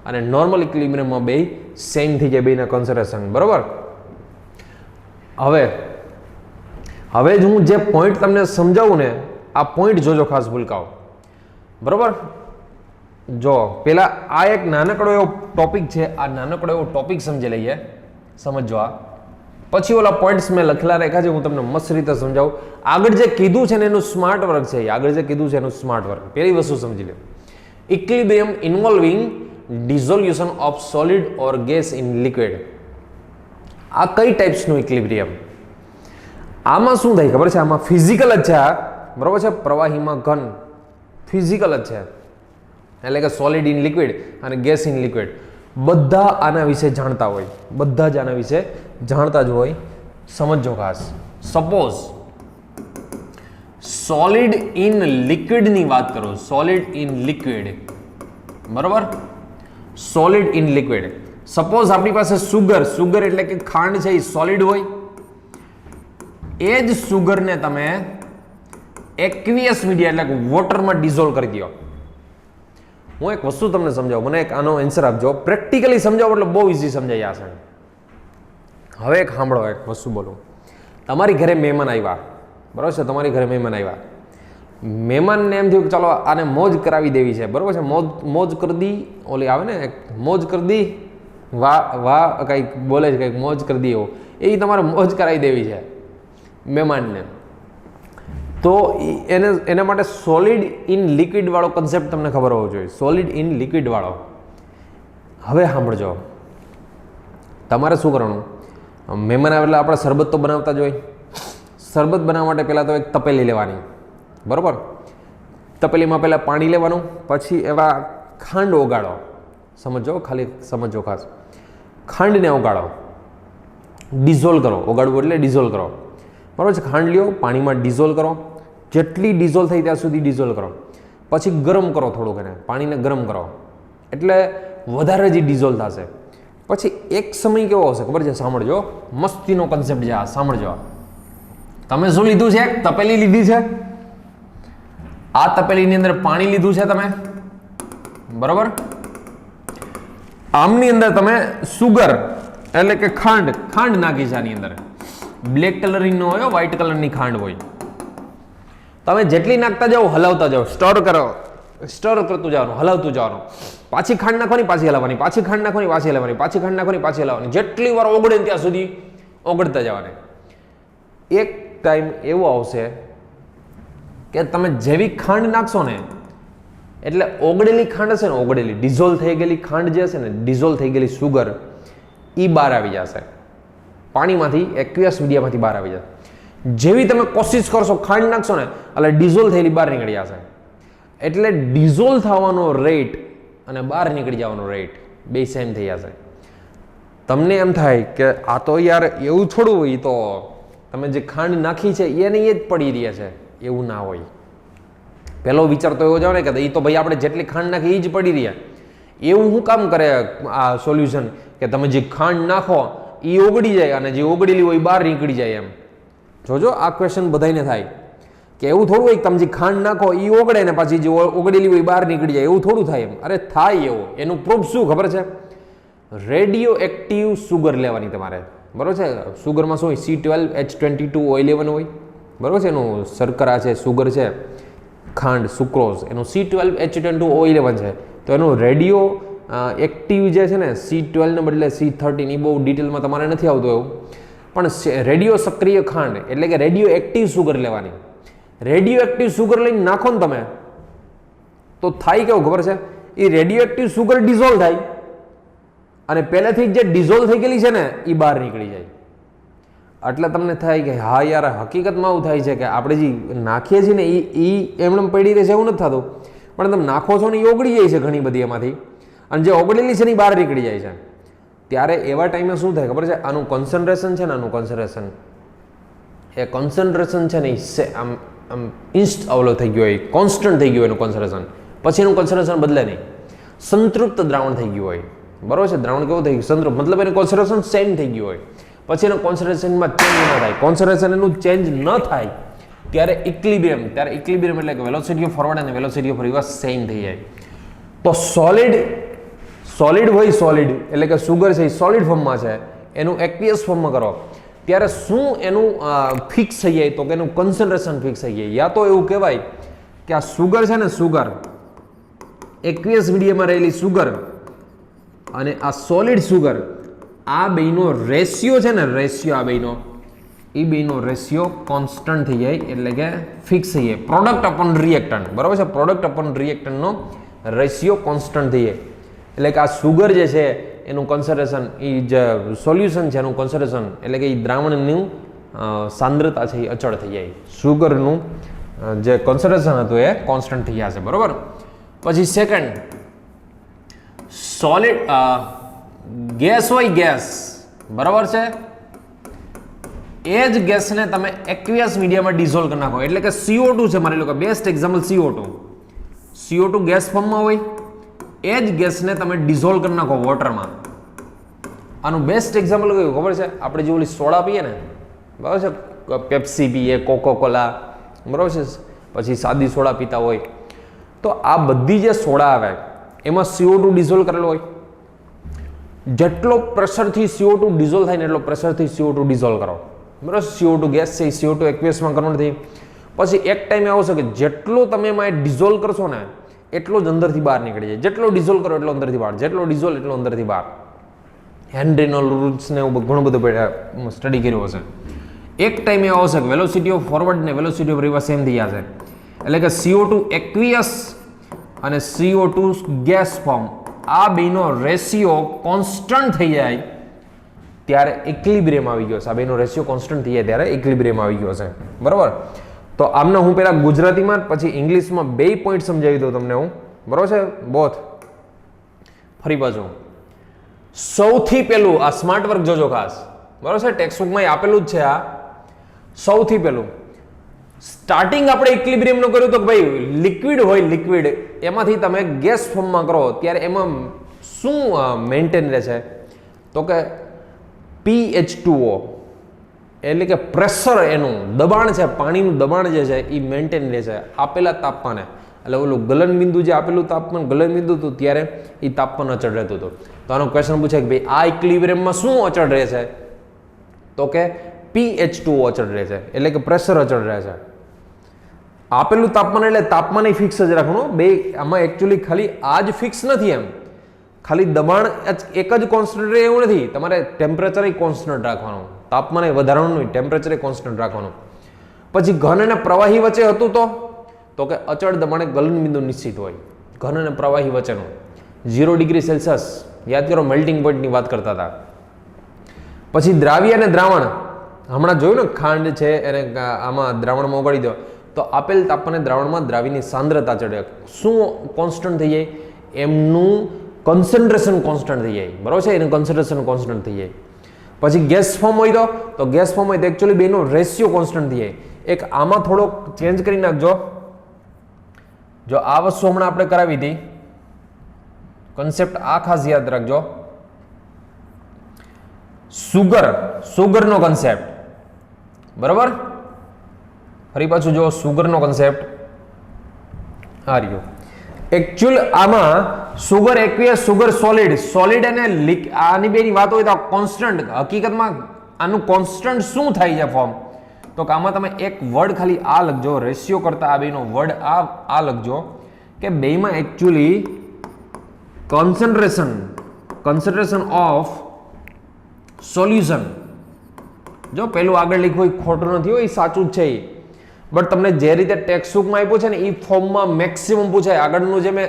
અને નોર્મલ ઇક્વિલિબ્રિયમમાં બે સેમ થઈ જાય, બેના કોન્સન્ટ્રેશન, બરોબર. હવે જ હું જે પોઈન્ટ તમને સમજાવું ને, આ પોઈન્ટ જોજો ખાસ ભૂલકાઓ, બરોબર. જો પેલા આ એક નાનકડો એવો ટોપિક છે, આ નાનકડો એવો ટોપિક સમજી લઈએ, સમજો. આ પછી ઓલા પોઈન્ટ્સ મેં લખેલા રાખ્યા છે, હું તમને મસ્ત રીતે સમજાવું. આગળ જે કીધું છે ને એનું સ્માર્ટ વર્ક છે, આગળ જે કીધું છે એનું સ્માર્ટ વર્ક. પહેલી વસ્તુ સમજી લે, equilibrium involving dissolution of solid or gas in liquid. આ કઈ ટાઈપ્સનું ઇક્વિલિબ્રિયમ? આમાં શું થાય ખબર છે, આમાં ફિઝિકલ જ છે, આ બરોબર છે. પ્રવાહીમાં ઘન ફિઝિકલ જ છે, એટલે કે સોલિડ ઇન લિક્વિડ અને ગેસ ઇન લિક્વિડ. બધા આના વિશે જાણતા હોય, બધા જ આના વિશે જાણતા જ હોય. સમજો ખાસ. સપોઝ સોલિડ ઇન લિક્વિડની વાત કરો, સોલિડ ઇન લિક્વિડ, બરોબર. Solid in liquid. સપોઝ આપણી પાસે સુગર એટલે કે ખાંડ છે એ સોલિડ હોય. એ જ સુગરને તમે એક્વિયસ મીડિયા એટલે કે વોટરમાં ડિઝોલ્વ કરી દો. હું એક વસ્તુ તમને સમજાવું, મને એક આનો આન્સર આપજો, પ્રેક્ટિકલી સમજાવો એટલે બહુ ઇઝી સમજાઈ જશે. હવે એક સાંભળો, એક વસ્તુ બોલું. તમારી ઘરે મહેમાન આવ્યા, બરાબર છે, તમારી ઘરે મહેમાન આવ્યા. મહેમાનને એમ થયું કે ચાલો આને મોજ કરાવી દેવી છે, બરાબર છે. મોજ કરી દી, ઓલી આવે ને મોજ કરી દી, વાહ કંઈક બોલે છે, કંઈક મોજ કરી દી, એવું એ તમારે મોજ કરાવી દેવી છે મહેમાનને. તો એના માટે સોલિડ ઇન લિક્વિડ વાળો કન્સેપ્ટ તમને ખબર હોવો જોઈએ, સોલિડ ઇન લિક્વિડ વાળો. હવે સાંભળજો, તમારે શું કરવાનું, મહેમાન આવે એટલે આપણે શરબત તો બનાવતા જ હોય. શરબત બનાવવા માટે પહેલાં તો એક તપેલી લેવાની, બરાબર. તપેલીમાં પહેલાં પાણી લેવાનું, પછી એવા ખાંડ ઓગાળો. સમજો, ખાલી સમજો ખાસ. ખાંડને ઓગાળો, ડિઝોલ્વ કરો. ઓગાળવું એટલે ડિઝોલ્વ કરો, બરાબર છે. ખાંડ લ્યો, પાણીમાં ડિઝોલ્વ કરો, જેટલી ડિઝોલ્વ થઈ ત્યાં સુધી ડિઝોલ્વ કરો. પછી ગરમ કરો થોડુંક એને, પાણીને ગરમ કરો એટલે વધારે જ ડિઝોલ્વ થશે. પછી એક સમય કેવો આવશે ખબર છે? સાંભળજો, મસ્તીનો કન્સેપ્ટ છે આ, સાંભળજો. તમે શું લીધું છે? તપેલી લીધી છે. આ તપેલીની અંદર પાણી લીધું છે તમે, બરોબર? આમની અંદર તમે સુગર એટલે કે ખાંડ નાખી છે. આની અંદર બ્લેક કલરની ન હોય, વ્હાઈટ કલરની ખાંડ હોય. તમે જેટલી નાખતા જાઓ, હલાવતા જાઓ, સ્ટર કરતું જવાનું, હલાવતું જવાનું. પાછી ખાંડ નાખવાની, પાછી હલાવવાની, પાછી ખાંડ નાખવાની, પાછી હલાવવાની, પાછી ખાંડ નાખવાની, પાછી હલાવવાની. જેટલી વાર ઓગળે ત્યાં સુધી ઓગળતા જવાને. એક ટાઈમ એવો આવશે કે તમે જેવી ખાંડ નાખશો ને, એટલે ઓગળેલી ખાંડ હશે ને, ઓગળેલી ડિઝોલ્વ થઈ ગયેલી ખાંડ જે હશે ને, ડિઝોલ્વ થઈ ગયેલી સુગર એ બહાર આવી જશે પાણીમાંથી, એક્વિયસ મીડિયામાંથી બહાર આવી જશે. જેવી તમે કોશિશ કરશો ખાંડ નાખશો ને, એટલે ડિઝોલ્વ થયેલી બહાર નીકળી જશે. એટલે ડિઝોલ્વ થવાનો રેટ અને બહાર નીકળી જવાનો રેટ બે સેમ થઈ જશે. તમને એમ થાય કે આ તો યાર એવું થોડું હોય, તો તમે જે ખાંડ નાખી છે એને એ જ પડી રહી છે. એવું ના હોય. પહેલો વિચાર તો એવો જાવ ને કે એ તો ભાઈ આપણે જેટલી ખાંડ નાખી એ જ પડી રહ્યા. એવું શું કામ કરે આ સોલ્યુશન કે તમે જે ખાંડ નાખો એ ઓગળી જાય અને જે ઓગળેલી હોય બહાર નીકળી જાય? એમ જોજો, આ ક્વેશ્ચન બધાને થાય કે એવું થોડું હોય તમે જે ખાંડ નાખો એ ઓગળે ને પાછી જે ઓગળેલી હોય બહાર નીકળી જાય. એવું થોડું થાય. એમ અરે થાય એવું. એનું પ્રૂફ શું ખબર છે? રેડિયો એક્ટિવ સુગર લેવાની તમારે, બરોબર છે? સુગરમાં શું હોય? C12H22O11 હોય, બરોબર છે? એનું શર્કરા છે, સુગર છે, ખાંડ, સુક્રોઝ, એનું C12H22O11 છે. તો એનું રેડિયો એક્ટિવ જે છે ને, C12 ને બદલે C13, એ બહુ ડિટેલમાં તમારે નથી આવતું એવું, પણ રેડિયો સક્રિય ખાંડ એટલે કે રેડિયો એક્ટિવ સુગર લેવાની. રેડિયો એક્ટિવ સુગર લઈને નાખો ને તમે, તો થાય કેવું ખબર છે? એ રેડિયો એક્ટિવ સુગર ડિઝોલ્વ થાય અને પહેલેથી જે ડિઝોલ્વ થઈ ગયેલી છે ને એ બહાર નીકળી જાય. એટલે તમને થાય કે હા યાર, હકીકતમાં એવું થાય છે કે આપણે જે નાખીએ છીએ ને એ એમને પડી રહે છે એવું નથી થતું, પણ તમે નાખો છો ને એ ઓગળી જાય છે ઘણી બધી એમાંથી, અને જે ઓગળેલી છે ને એ બહાર નીકળી જાય છે. ત્યારે એવા ટાઈમે શું થાય ખબર છે? આનું કોન્સન્ટ્રેશન છે ને, આનું કોન્સન્ટ્રેશન છે ને આમ ઇન્સ્ટ અવલો થઈ ગયો હોય, કોન્સ્ટન્ટ થઈ ગયું એનું કોન્સન્ટ્રેશન. પછી એનું કોન્સન્ટ્રેશન બદલે નહીં, સંતૃપ્ત દ્રાવણ થઈ ગયું હોય, બરોબર છે? દ્રાવણ કેવું થઈ ગયું? સંતૃપ્ત, મતલબ એનું કોન્સન્ટ્રેશન સેમ થઈ ગયું હોય. પછી એનું કોન્સન્ટ્રેશનમાં ચેન્જ ન થાય. કોન્સન્ટ્રેશન એનું ચેન્જ ન થાય ત્યારે ઇક્વિલિબ્રિયમ એટલે કે વેલોસિટી ઓફ ફોરવર્ડ અને વેલોસિટી ઓફ રિવર્સ સેમ થઈ જાય. તો સોલિડ હોય, સોલિડ એટલે કે સુગર છે એ સોલિડ ફોર્મમાં છે, એનું એક્વિયસ ફોર્મમાં કરો ત્યારે શું એનું ફિક્સ થઈ જાય? તો કે એનું કોન્સન્ટ્રેશન ફિક્સ થઈ જાય. યા તો એવું કહેવાય કે આ સુગર છે ને, સુગર એક્વિયસ મીડિયમમાં રહેલી સુગર અને આ સોલિડ સુગર, આ બેનો રેશિયો છે ને, રેશિયો આ બેનો, એ બેનો રેશિયો કોન્સ્ટન્ટ થઈ જાય એટલે કે ફિક્સ થઈ જાય. પ્રોડક્ટ અપોન રિએક્ટન્ટ, બરાબર છે? પ્રોડક્ટ અપોન રિએક્ટન્ટનો રેશિયો કોન્સ્ટન્ટ થઈ જાય. એટલે કે આ સુગર જે છે એનું કોન્સન્ટ્રેશન, એ જે સોલ્યુશન છે એનું કોન્સન્ટ્રેશન એટલે કે એ દ્રાવણનું સાંદ્રતા છે એ અચળ થઈ જાય. સુગરનું જે કોન્સન્ટ્રેશન હતું એ કોન્સ્ટન્ટ થઈ જશે, બરાબર? પછી સેકન્ડ, સોલિડ ગેસ હોય, ગેસ, બરાબર છે? એ જ ગેસને તમે એક્વિયસ મીડિયામાં ડિઝોલ્વ કરી નાખો એટલે કે CO2 છે, માની લો કે બેસ્ટ એક્ઝામ્પલ CO2 ગેસ ફોર્મમાં હોય, એ જ ગેસને તમે ડિઝોલ્વ કરી નાખો વોટરમાં. આનું બેસ્ટ એક્ઝામ્પલ કયું ખબર છે? આપણે જે ઓલી સોડા પીએ ને, બરાબર છે? પેપ્સી પીએ, કોકોકોલા, બરાબર છે? પછી સાદી સોડા પીતા હોય, તો આ બધી જે સોડા આવે એમાં CO2 ડિઝોલ્વ કરેલો હોય. જેટલો પ્રેશરથી CO2 ડિઝોલ્વ થાય ને એટલો પ્રેશરથી CO2 ડિઝોલ્વ કરો, બરાબર? CO2 ગેસ છે એ CO2 એક્વિયસમાં કન્વર્ટ થઈ. પછી એક ટાઈમે આવશે કે જેટલો તમે એમાં ડિઝોલ્વ કરશો ને એટલો જ અંદરથી બહાર નીકળી જાય. જેટલો ડિઝોલ્વ કરો એટલો અંદરથી બહાર, જેટલો ડિઝોલ્વ એટલો અંદરથી બહાર. હેનરીનો રૂલ્સને ઘણું બધું સ્ટડી કર્યું હશે. એક ટાઈમે આવશે કે વેલોસિટી ઓફ ફોરવર્ડ ને વેલોસિટી ઓફ રિવર્સ સેમ થઈ જશે. એટલે કે CO2 એક્વિયસ અને CO2 ગેસ ફોર્મ, આ બેનો રેશિયો કોન્સ્ટન્ટ થઈ જાય ત્યારે ઇક્વિલિબ્રિયમ આવી ગયો છે. આ બેનો રેશિયો કોન્સ્ટન્ટ થઈ જાય ત્યારે ઇક્વિલિબ્રિયમ આવી ગયો છે, બરાબર? તો આમને હું પહેલા ગુજરાતીમાં પછી ઇંગ્લિશમાં બે પોઈન્ટ સમજાવી દઉં તમને હું, બરાબર છે? બોથ. ફરી પાછું સૌથી પહેલું આ સ્માર્ટ વર્ક જોજો ખાસ, બરાબર છે? ટેક્સ્ટબુકમાં આપેલું જ છે. આ સૌથી પહેલું સ્ટાર્ટિંગ આપણે ઇક્વિલિબ્રિયમનું કર્યું તો ભાઈ લિક્વિડ હોય, લિક્વિડ એમાંથી તમે ગેસ ફોર્મમાં કરો ત્યારે એમાં શું મેન્ટેન રહે છે? તો કે PH2O એટલે કે પ્રેશર, એનું દબાણ છે, પાણીનું દબાણ જે છે એ મેન્ટેન રહે છે આપેલા તાપમાને. એટલે ઓલું ગલન બિંદુ જે આપેલું તાપમાન ગલન બિંદુ હતું ત્યારે એ તાપમાન અચળ રહેતું હતું. તો આનો ક્વેશ્ચન પૂછે કે ભાઈ આ ઇક્વિલિબ્રિયમમાં શું અચળ રહે છે? તો કે PH2O અચળ રહે છે, એટલે કે પ્રેશર અચળ રહે છે. આપેલું તાપમાન એટલે તાપમાન એ ફિક્સ જ રાખવાનું. બે આમાં એકચ્યુઅલી ખાલી આ જ ફિક્સ નથી, એમ ખાલી દબાણ એક જ કોન્સ્ટન્ટ રહે એવું નથી. તમારે ટેમ્પરેચર એ કોન્સ્ટન્ટ રાખવાનું, તાપમાન એ વધારવાનું નહીં, ટેમ્પરેચર એ કોન્સ્ટન્ટ રાખવાનું. પછી ઘન અને પ્રવાહી વચ્ચે હતું તો કે અચળ દબાણે ગલન બિંદુ નિશ્ચિત હોય. ઘન અને પ્રવાહી વચ્ચેનું 0 ડિગ્રી સેલ્સિયસ, યાદ કરો મેલ્ટિંગ પોઈન્ટની વાત કરતા હતા. પછી દ્રાવ્ય અને દ્રાવણ, હમણાં જોયું ને ખાંડ છે એને આમાં દ્રાવણમાં ઓગાળી દો તો આપેલ તાપમાને દ્રાવણમાં દ્રાવ્યની સાંદ્રતા ચડે. શું કોન્સ્ટન્ટ થઈ જાય? એમનું કોન્સન્ટ્રેશન કોન્સ્ટન્ટ થઈ જાય, બરાબર છે, એનું કોન્સન્ટ્રેશન કોન્સ્ટન્ટ થઈ જાય. પછી ગેસ ફોર્મ હોય તો ગેસ ફોર્મ હોય તો એકચ્યુઅલી બેનો રેશિયો કોન્સ્ટન્ટ થઈ જાય. એક આમાં થોડોક ચેન્જ કરી નાખજો. જો આ વસ્તુ હમણાં આપણે કરાવી હતી, કોન્સેપ્ટ આ ખાસ યાદ રાખજો. સુગરનો કોન્સેપ્ટ, બરાબર. ફરી પાછું જો સુગરનો કોન્સેપ્ટ આ રહ્યો. એકચ્યુઅલ આમાં સુગર એક્વિયસ, સુગર સોલિડ અને આની બેની વાત હોય તો કોન્સ્ટન્ટ, હકીકતમાં આનું કોન્સ્ટન્ટ શું થાય છે ફોર્મ? તો કે આમાં તમે એક વર્ડ ખાલી આ લખજો, રેશિયો કરતા આ બેનો વર્ડ આ લખજો કે બેમાં એકચ્યુઅલી કોન્સન્ટ્રેશન ઓફ સોલ્યુશન, જો પેલું આગળ લખ્યું હોય ખોટું નથી હોય, સાચું જ છે. બટ તમને જે રીતે ટેક્સ્ટબુકમાં આપ્યું છે ને એ ફોર્મમાં મેક્સિમમ પૂછાય. આગળનું જે મેં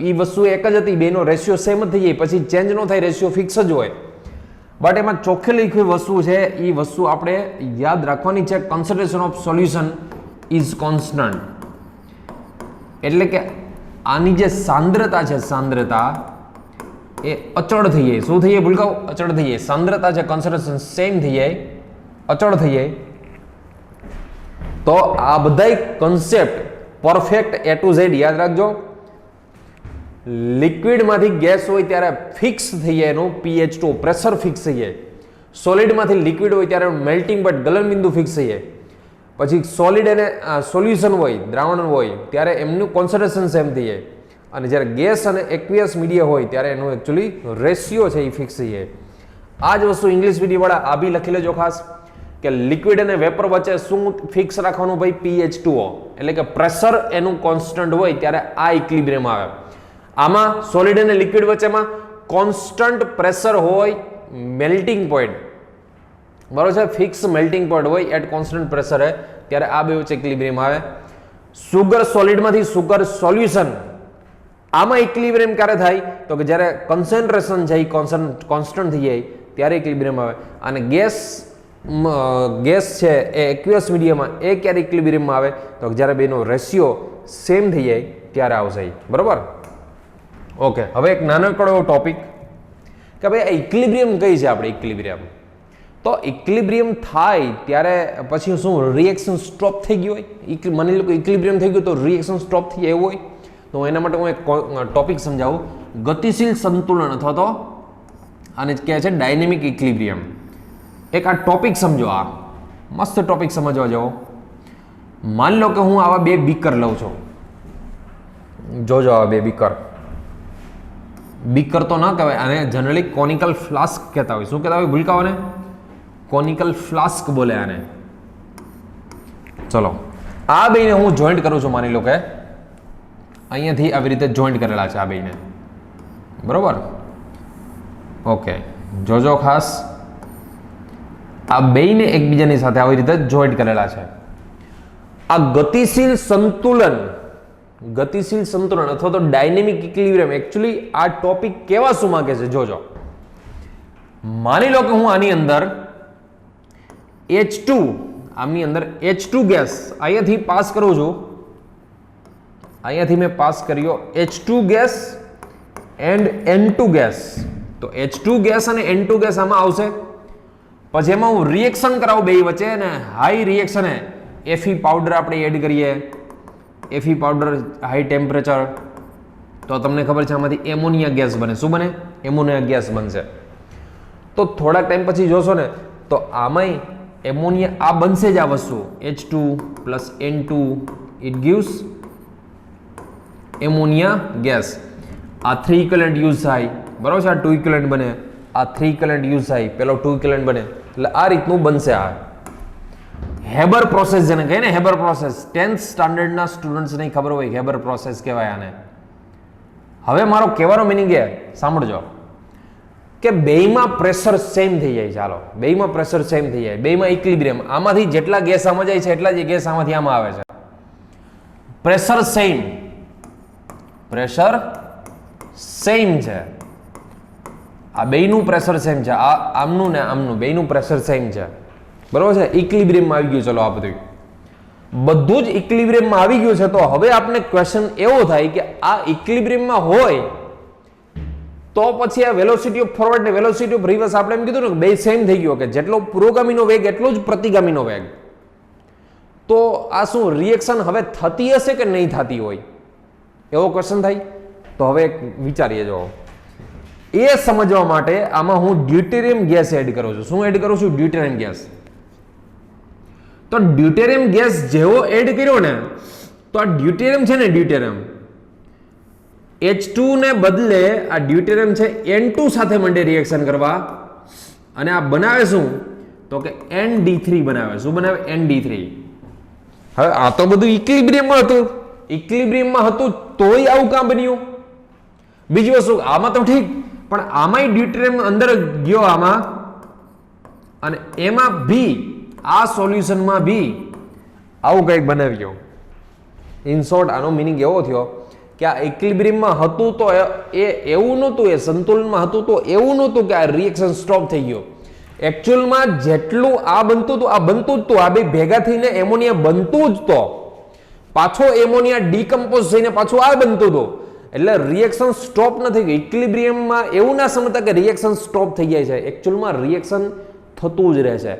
એ વસ્તુ એક જ હતી, બેનો રેશિયો સેમ જ થઈ જાય, પછી ચેન્જ ન થાય, રેશિયો ફિક્સ જ હોય. બટ એમાં ચોખ્ખી લખી વસ્તુ છે એ વસ્તુ આપણે યાદ રાખવાની છે. Concentration of solution is constant, એટલે કે આની જે સાંદ્રતા છે, સાંદ્રતા એ અચળ થઈ જાય. શું થઈ જાય ભૂલકાઓ? અચળ થઈ જાય. સાંદ્રતા છે કોન્સન્ટ્રેશન સેમ થઈ જાય, અચળ થઈ જાય. તો આ બધા concept perfect A to Z યાદ રાખજો. લિક્વિડમાંથી ગેસ હોય ત્યારે ફિક્સ થઈ જાય એનું PH2 પ્રેશર ફિક્સ થઈ જાય. સોલિડમાંથી લિક્વિડ હોય ત્યારે મેલ્ટિંગ પોઈન્ટ ગલન બિંદુ ફિક્સ થઈ જાય. પછી સોલિડ અને સોલ્યુશન હોય, દ્રાવણ હોય ત્યારે એમનું કોન્સન્ટ્રેશન સેમ થઈ જાય. અને જ્યારે ગેસ અને એક્વિયસ મીડિયા હોય ત્યારે એનું એકચ્યુઅલી રેશિયો છે એ ફિક્સ થઈ જાય. આ જ વસ્તુ ઇંગ્લિશ મીડિયમવાળા આ બી લખી લેજો ખાસ કે લિક્વિડ અને વેપર વચ્ચે શું ફિક્સ રાખવાનું ભાઈ? PH2O, એટલે કે પ્રેશર એનું કોન્સ્ટન્ટ હોય ત્યારે આ ઇક્વિલિબ્રિયમ આવે. આમાં સોલિડ અને લિક્વિડ વચ્ચેમાં કોન્સ્ટન્ટ પ્રેશર હોય, મેલ્ટિંગ પોઈન્ટ, બરોબર છે, ફિક્સ મેલ્ટિંગ પોઈન્ટ હોય એટ કોન્સ્ટન્ટ પ્રેશર હે, ત્યારે આ બે વચ્ચે ઇક્વિલિબ્રિયમ આવે. સુગર સોલિડમાંથી સુગર સોલ્યુશન, આમાં ઇક્વિલિબ્રિયમ ક્યારે થાય? તો કે જ્યારે કોન્સન્ટ્રેશન છે એ કોન્સ્ટન્ટ થઈ જાય ત્યારે ઇક્વિલિબ્રિયમ આવે. અને ગેસ છે એ એક્વિયસ મીડિયમમાં એ ક્યારે ઇક્વિલિબ્રિયમમાં આવે? તો જ્યારે બેનો રેશિયો સેમ થઈ જાય ત્યારે આવશે, બરોબર. ઓકે, હવે એક નાનકડો એવો ટોપિક કે ભાઈ આ ઇક્વિલિબ્રિયમ કઈ છે આપણે? ઇક્વિલિબ્રિયમ તો ઇક્વિલિબ્રિયમ થાય ત્યારે પછી શું રિએક્શન સ્ટોપ થઈ ગયું હોય? માની લો કે ઇક્વિલિબ્રિયમ થઈ ગયું તો રિએક્શન સ્ટોપ થઈ જાય એવું હોય? તો એના માટે હું એક ટોપિક સમજાવું. ગતિશીલ સંતુલન અથવા તો આને કહે છે ડાયનેમિક ઇક્વિલિબ્રિયમ. એક આ ટોપિક સમજો, આ મસ્ત ટોપિક સમજવા જાઓ. માની લો કે હું આવા બે બીકર લઉં છું, જોજો આવા બે બીકર તો ના કહેવાય, આને જનરલી કોનિકલ ફ્લાસ્ક કહેતા હોય. શું કહેતા હોય ભૂલકાઓને? કોનિકલ ફ્લાસ્ક બોલે આને. ચલો, આ બેને હું જોઈન્ટ કરું છું. માની લો કે અહીંયાથી આવી રીતે જોઈન્ટ કરેલા છે આ બેને, બરોબર. ઓકે, જોજો ખાસ, આ બેને એકબીજાની સાથે આવી રીતે જોઈન્ટ કરેલા છે. આ ગતિશીલ સંતુલન અથવા તો ડાયનેમિક ઇક્વિલિબ્રિયમ એકચ્યુઅલી આ ટોપિક કેવા શું માંગે છે જોજો. માની લો કે હું આની અંદર H2 ગેસ અહીંયાથી પાસ કરું છું, અહીંયાથી મેં પાસ કર્યો H2 gas and N2 gas. તો H2 ગેસ અને N2 ગેસ આમાં આવશે. પછી એમાં હું રિએક્શન કરાવું બે વચ્ચે, અને હાઈ રિએક્શન Fe પાવડર આપણે એડ કરીએ. Fe પાવડર હાઈ ટેમ્પરેચર, તો તમને ખબર છે આમાંથી એમોનિયા ગેસ બને. શું બને? એમોનિયા ગેસ બનશે. તો થોડાક ટાઈમ પછી જોશો ને તો આમાંય એમોનિયા આ બનશે જ આ વસ્તુ H2 plus N2 it gives ammonia gas. આ 3 ઇક્વિવેલન્ટ યુઝ થાય બરાબર છે, આ 2 ઇક્વિવેલન્ટ બને, આ 3 ઇક્વિવેલન્ટ યુઝ થાય, પેલો 2 ઇક્વિવેલન્ટ બને, એટલે આ રીતનું બનશે. આ હેબર પ્રોસેસ જેને કહે ને, હેબર પ્રોસેસ 10th સ્ટાન્ડર્ડના સ્ટુડન્ટ્સને ખબર હોય હેબર પ્રોસેસ કહેવાય આને. હવે મારો કહેવાનો મિનિંગ એ સાંભળજો કે બેયમાં પ્રેશર સેમ થઈ જાય. ચાલો બેયમાં પ્રેશર સેમ થઈ જાય, બેયમાં ઇક્વિલિબ્રિયમ, આમાંથી જેટલા ગેસ આમાં જાય છે એટલા જ ગેસ આમાંથી આમાં આવે છે. પ્રેશર સેમ, પ્રેશર સેમ છે, આ બેયનું પ્રેશર સેમ છે, આ આમનું ને આમનું બેયનું પ્રેશર સેમ છે બરોબર છે. ઇક્વિલિબ્રિયમમાં આવી ગયું. ચલો આ બધું જ ઇક્વિલિબ્રિયમમાં આવી ગયું છે. તો હવે આપણે ક્વેશ્ચન એવો થાય કે આ ઇક્વિલિબ્રિયમમાં હોય તો પછી આ વેલોસિટી ઓફ ફોરવર્ડ ને વેલોસિટી ઓફ રિવર્સ આપણે એમ કીધું ને કે બે સેમ થઈ ગયો, કે જેટલો પુરોગામીનો વેગ એટલો જ પ્રતિગામીનો વેગ. તો આ શું રિએક્શન હવે થતી હશે કે નહીં થતી હોય એવો ક્વેશ્ચન થાય. તો હવે વિચારીએ, જો એ સમજવા માટે આમાં હું ડ્યુટેરિયમ ગેસ એડ કરું છું. શું એડ કરું છું? Deuterium gas. તો ડ્યુટેરિયમ ગેસ જેવો એડ કર્યો ને તો આ ડ્યુટેરિયમ છે ને, ડ્યુટેરિયમ H2 ને બદલે આ ડ્યુટેરિયમ છે N2 સાથે મંડે રિએક્શન કરવા, અને આ બનાવે શું તો કે ND3 બનાવે. શું બનાવે? ND3. હવે આ તો બધું ઇક્વિલિબ્રિયમમાં હતું, ઇક્વિલિબ્રિયમમાં હતું તોય આવું કામ બન્યું. બીજી વસ્તુ આમાં તો ઠીક, પણ આમાંય ડ્યુટેરિયમ અંદર ગયો આમાં, અને એમાં બી આ સોલ્યુશનમાં બી આવું કંઈક બનાવ્યો. ઇન શોર્ટ આનો મિનિંગ એવો થયો કે આ ઇક્વિલિબ્રિયમમાં હતું તો એ એવું નહોતું, એ સંતુલનમાં હતું તો એવું નહોતું કે આ રિએક્શન સ્ટોપ થઈ ગયો. એકચ્યુઅલમાં જેટલું આ બનતું હતું આ બનતું જ હતું, આ બે ભેગા થઈને એમોનિયા બનતું જ તો, પાછો એમોનિયા ડીકમ્પોઝ થઈને પાછું આ બનતું હતું. એટલે રિએક્શન સ્ટોપ નથી ગયું. ઇક્વિલિબ્રિયમમાં એવું ના સમજતા કે રિએક્શન સ્ટોપ થઈ જાય છે. એકચ્યુઅલમાં રિએક્શન થતું જ રહે છે.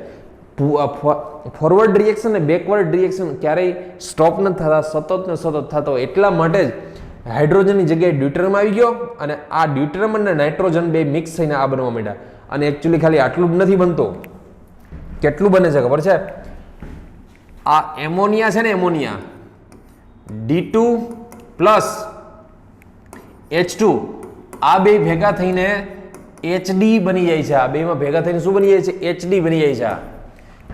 ફોરવર્ડ રિએક્શન ને બેકવર્ડ રિએક્શન ક્યારેય સ્ટોપ નથી થતા, સતત ને સતત થતો. એટલા માટે જ હાઇડ્રોજનની જગ્યાએ ડ્યુટેરિયમ આવી ગયો, અને આ ડ્યુટેરિયમ અને નાઇટ્રોજન બે મિક્સ થઈને આ બનવા માંડ્યા. અને એકચ્યુઅલી ખાલી આટલું જ નથી બનતું, કેટલું બને છે ખબર છે? આ એમોનિયા છે ને, એમોનિયા D2 પ્લસ H2 આ બે ભેગા થઈને HD બની જાય છે. આ બેમાં ભેગા થઈને શું બની જાય છે? HD બની જાય છે.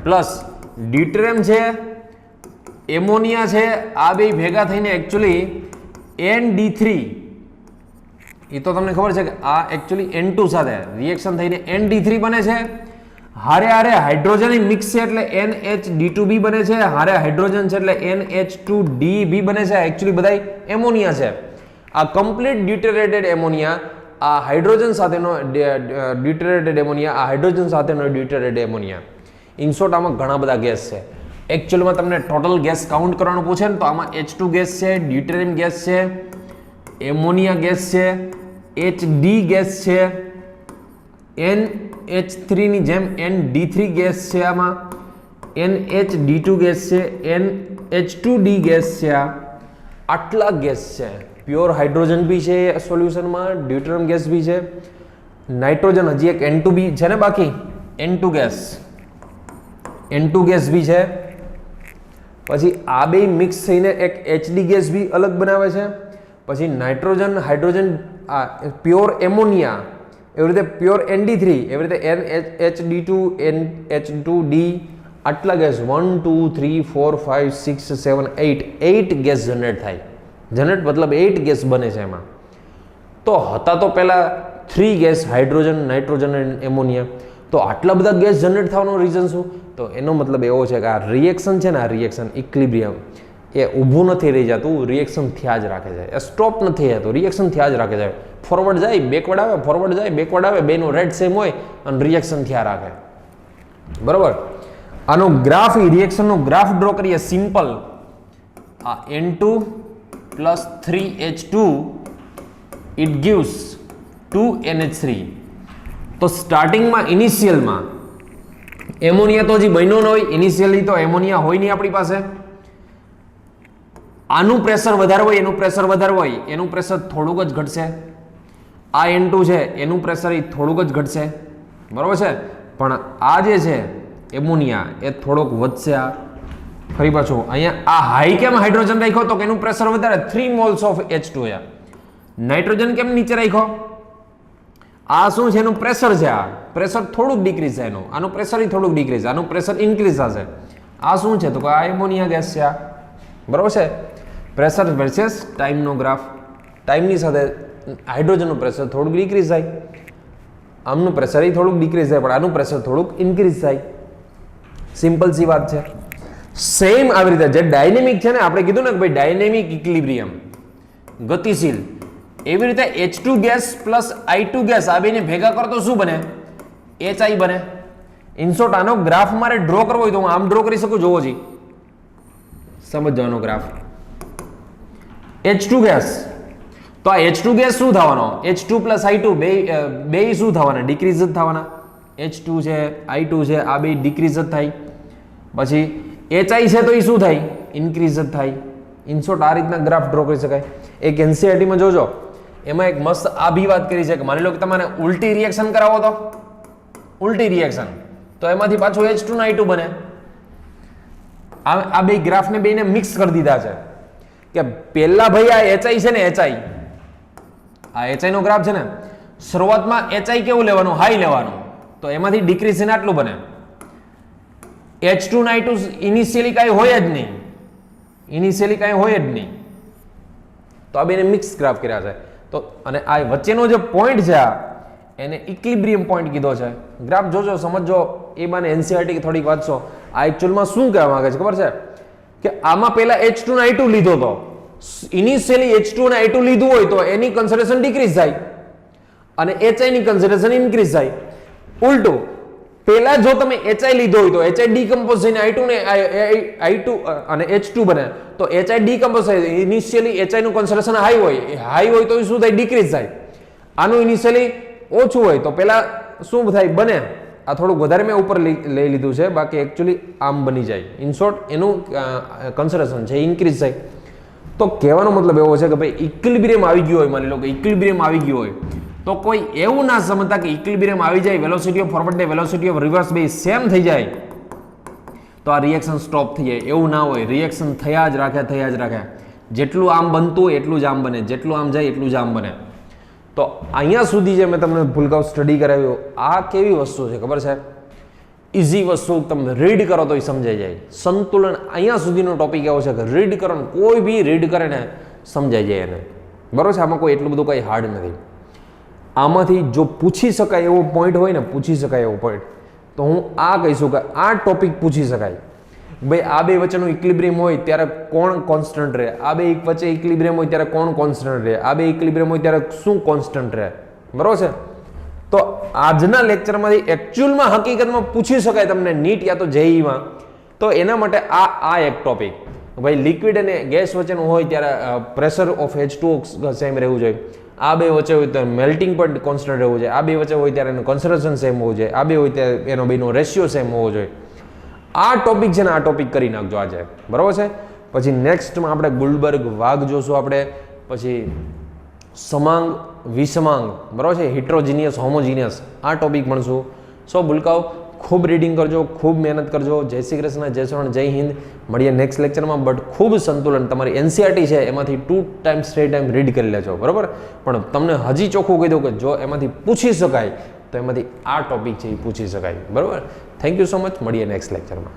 પ્લસ ડ્યુટેરિયમ છે, એમોનિયા છે, આ બે ભેગા થઈને એકચ્યુઅલી ND3, એ તો તમને ખબર છે કે આ એકચ્યુઅલી N2 સાથે રિએક્શન થઈને ND3 બને છે. હારે હારે હાઇડ્રોજન મિક્સ છે એટલે NHD2B બને છે. હારે હાઇડ્રોજન છે એટલે NH2DB બને છે. એકચ્યુઅલી બધા એમોનિયા છે. આ કમ્પ્લીટ ડ્યુટેરેટેડ એમોનિયા, આ હાઇડ્રોજન સાથેનો ડ્યુટેરેટેડ એમોનિયા, આ હાઇડ્રોજન સાથેનો ડ્યુટેરેટેડ એમોનિયા. ઇન શોર્ટ આમાં ઘણા બધા ગેસ છે. એકચ્યુઅલમાં તમને ટોટલ ગેસ કાઉન્ટ કરવાનું પૂછે ને તો આમાં H2 ગેસ છે, ડ્યુટેરિયમ ગેસ છે, એમોનિયા ગેસ છે, HD ગેસ છે, NH3 ની જેમ ND3 ગેસ છે, આમાં NHD2 ગેસ છે, NH2D ગેસ છે. આટલા ગેસ છે. પ્યોર હાઇડ્રોજન બી છે સોલ્યુશનમાં, ડ્યુટેરિયમ ગેસ બી છે, નાઇટ્રોજન હજી એક N2 બી છે ને બાકી, N2 ગેસ બી છે. પછી આ બે મિક્સ થઈને એક HD ગેસ બી અલગ બનાવે છે. પછી નાઇટ્રોજન, હાઇડ્રોજન, આ પ્યોર એમોનિયા, એવી રીતે પ્યોર ND3, એવી રીતે NHD2, NH2D, આટલા ગેસ 1 2 3 4 5 6 7 8 ગેસ જનરેટ થાય. જનરેટ મતલબ 8 ગેસ બને છે એમાં. તો હતા તો પહેલા 3 ગેસ, હાઇડ્રોજન, નાઇટ્રોજન અને એમોનિયા. તો આટલા બધા ગેસ જનરેટ થવાનો રીઝન શું? તો એનો મતલબ એવો છે કે આ રિએક્શન છે ને, આ રિએક્શન ઇક્વિલિબ્રિયમ એ ઊભું નથી રહી જતું, રિએક્શન થયા જ રાખે છે. એ સ્ટોપ નથી થતું, રિએક્શન થયા જ રાખે છે. ફોરવર્ડ જાય બેકવર્ડ આવે, ફોરવર્ડ જાય બેકવર્ડ આવે, બેનો રેટ સેમ હોય અને રિએક્શન થયા રાખે. બરોબર. આનો ગ્રાફ, રિએક્શનનો ગ્રાફ ડ્રો કરીએ સિમ્પલ. આ N2 plus 3H2 it gives 2NH3. તો સ્ટાર્ટિંગમાં ઇનિશિયલમાં એમોનિયા તો હજી બન્યો ન હોય, ઇનિશિયલી તો એમોનિયા હોય નહીં આપણી પાસે. આનું પ્રેશર વધારે હોય, એનું પ્રેશર વધારે હોય, એનું પ્રેશર થોડુંક જ ઘટશે. આ N2 છે એનું પ્રેશર એ થોડુંક જ ઘટશે. બરાબર છે, પણ આ જે છે એમોનિયા એ થોડોક વધશે. આ ફરી પાછું અહીંયા આ હાઈ કેમ હાઇડ્રોજન રાખ્યો તો કે એનું પ્રેશર વધારે 3 મોલ્સ ઓફ H2. નાઇટ્રોજન કેમ નીચે રાખ્યો? આ શું છે? એનું પ્રેશર છે. આ પ્રેશર થોડુંક ડિક્રીઝ થાય એનું, આનું પ્રેશર થોડુંક ડિક્રીઝ, આનું પ્રેશર ઇન્ક્રીઝ થશે. આ શું છે? તો કે આ એમોનિયા ગેસ છે. આ બરાબર છે. પ્રેશર વર્સેસ ટાઈમનો ગ્રાફ. ટાઈમની સાથે હાઇડ્રોજનનું પ્રેશર થોડુંક ડિક્રીઝ થાય, આમનું પ્રેશર થોડુંક ડિક્રીઝ થાય, પણ આનું પ્રેશર થોડુંક ઇન્ક્રીઝ થાય. સિમ્પલ સી વાત છે. સેમ આવી રીતે જે ડાયનેમિક છે ને, આપણે કીધું ને કે ભાઈ ડાયનેમિક ઇક્વિલિબ્રિયમ, ગતિશીલ, એવી રીતે H2 gas plus I2 gas આ બેને ભેગા કરો તો શું બને? HI બને. ઇનશોર્ટ આનો ગ્રાફ મારે ડ્રો કરવો હોય તો હું આમ ડ્રો કરી શકું. જોવો જી, સમજવાનો ગ્રાફ. H2 ગેસ, તો આ H2 ગેસ શું થવાનો? H2 પ્લસ I2 બે શું થવાના? ડિક્રીઝ જ થવાના. H2 છે, I2 છે, આ બે ડિક્રીઝ જ થાય. પછી HI છે તો એ શું થાય? ઇન્ક્રીઝ જ થાય. ઇનશોર્ટ આ રીતના ગ્રાફ ડ્રો કરી શકાય. એક NCERT માં જોજો, એમાં એક મસ્ત આ બી વાત કરી છે કે માની લો કે તમારે ઉલટી રિએક્શન કરાવો તો ઉલટી રિએક્શન, તો એમાંથી પાછું H2 ને I2 બને. આ બે ગ્રાફને બેને મિક્સ કરી દીધા છે કે પહેલા ભાઈ આ HI છે ને, HI, આ HI નો ગ્રાફ છે ને, શરૂઆતમાં HI કેવું લેવાનું? હાઈ લેવાનું. તો એમાંથી ડિક્રીઝ થઈને આટલું બને. H2 ને I2 ઇનિશિયલી કાંઈ હોય જ નહીં, ઇનિશિયલી કાંઈ હોય જ નહીં. તો આ બેને મિક્સ ગ્રાફ કર્યા છે. તો અને આ વચ્ચેનો જે પોઈન્ટ છે આ એને ઇક્વિલિબ્રિયમ પોઈન્ટ કીધો છે. ગ્રાફ જોજો, સમજો, એ બાને NCERT થોડીક વાંચશો. આ એકચ્યુઅલમાં શું કહેવા માંગે છે ખબર છે? કે આમાં પહેલા H2 ને I2 લીધો તો ઇનિશિયલી H2 ને I2 લીધું હોય તો એની કન્સન્ટ્રેશન ડિક્રીઝ થાય અને HI ની કન્સન્ટ્રેશન ઇન્ક્રીઝ થાય. ઉલટું, પહેલા જો તમે HI લીધો હોય તો HI ડીકમ્પોઝ થઈને I2 અને H2 બને, તો HI ડીકમ્પોઝ થાય. ઇનિશિયલી HI નું કન્સન્ટ્રેશન હાઈ હોય તો શું થાય? ડિક્રીઝ થાય. આનું ઇનિશિયલી ઓછું હોય તો પહેલા શું થાય? બને. આ થોડુંક વધારે મેં ઉપર લઈ લીધું છે, બાકી એકચ્યુઅલી આમ બની જાય. ઇન શોર્ટ એનું કન્સન્ટ્રેશન છે ઇન્ક્રીઝ થાય. તો કહેવાનો મતલબ એવો છે કે ભાઈ ઇક્વિલિબ્રિયમ આવી ગયો હોય, માની લો કે ઇક્વિલિબ્રિયમ આવી ગયો હોય, તો કોઈ એવું ના સમજતા કે ઇક્વિલિબ્રિયમ આવી જાય, વેલોસિટી ઓફ ફોરવર્ડ ને વેલોસિટી ઓફ રિવર્સ બે સેમ થઈ જાય તો આ રિએક્શન સ્ટોપ થઈ જાય. એવું ના હોય. રિએક્શન થયા જ રાખે. જેટલું આમ બનતું હોય એટલું જ આમ બને, જેટલું આમ જાય એટલું જ આમ બને. તો અહીંયા સુધી જે મેં તમને ભૂલકાઓ સ્ટડી કરાવ્યો, આ કેવી વસ્તુ છે ખબર છે? ઇઝી વસ્તુ. તમે રીડ કરો તો એ સમજાઈ જાય. સંતુલન, અહીંયા સુધીનો ટોપિક એવો છે કે રીડ કરો ને, કોઈ બી રીડ કરે ને સમજાઈ જાય એને. બરોબર છે? આમાં કોઈ એટલું બધું કંઈ હાર્ડ નથી. આમાંથી જો પૂછી શકાય એવો પોઈન્ટ હોય ને, પૂછી શકાય એવો પોઈન્ટ, તો હું આ કહીશું કે આ ટોપિક પૂછી શકાય. ભાઈ આ બે વચ્ચેનું ઇક્વિલિબ્રિયમ હોય ત્યારે કોણ કોન્સ્ટન્ટ રહે? આ બે વચ્ચે ઇક્વિલિબ્રિયમ હોય ત્યારે કોણ કોન્સ્ટન્ટ રહે? આ બે ઇક્વિલિબ્રિયમ હોય ત્યારે શું કોન્સ્ટન્ટ રહે? બરોબર છે? તો આજના લેક્ચરમાંથી એકચ્યુઅલમાં હકીકતમાં પૂછી શકાય તમને નીટ યા તો JEE માં, તો એના માટે આ એક ટોપિક. ભાઈ લિક્વિડ અને ગેસ વચ્ચેનું હોય ત્યારે પ્રેશર ઓફ H2O સેમ રહેવું જોઈએ. આ બે વચ્ચે હોય તો મેલ્ટિંગ પોઈન્ટ કોન્સ્ટન્ટ રહેવું જોઈએ. આ બે વચ્ચે હોય ત્યારે એનું કોન્સન્ટ્રેશન સેમ હોવું જોઈએ. આ બે હોય ત્યારે એનો બેનો રેશિયો સેમ હોવો જોઈએ. આ ટોપિક છે ને, આ ટોપિક કરી નાખજો આજે. બરાબર છે? પછી નેક્સ્ટમાં આપણે ગુલબર્ગ વાઘ જોશું. આપણે પછી સમાંગ વિસમાંગ, બરાબર છે, હિટ્રોજીનિયસ હોમોજીનિયસ, આ ટોપિક ભણશું. સો ભૂલકાઓ ખૂબ રીડિંગ કરજો, ખૂબ મહેનત કરજો. જય શ્રી કૃષ્ણ, જય શ્રવણ, જય હિન્દ. મળીએ નેક્સ્ટ લેક્ચરમાં. બટ ખૂબ સંતુલન તમારી NCERT છે એમાંથી 2 ટાઈમ્સ 3 ટાઈમ રીડ કરી લેજો. બરાબર? પણ તમને હજી ચોખ્ખું કહી દઉં કે જો એમાંથી પૂછી શકાય તો એમાંથી આ ટોપિક છે એ પૂછી શકાય. બરાબર? Thank you so much. મળીએ નેક્સ્ટ લેક્ચરમાં.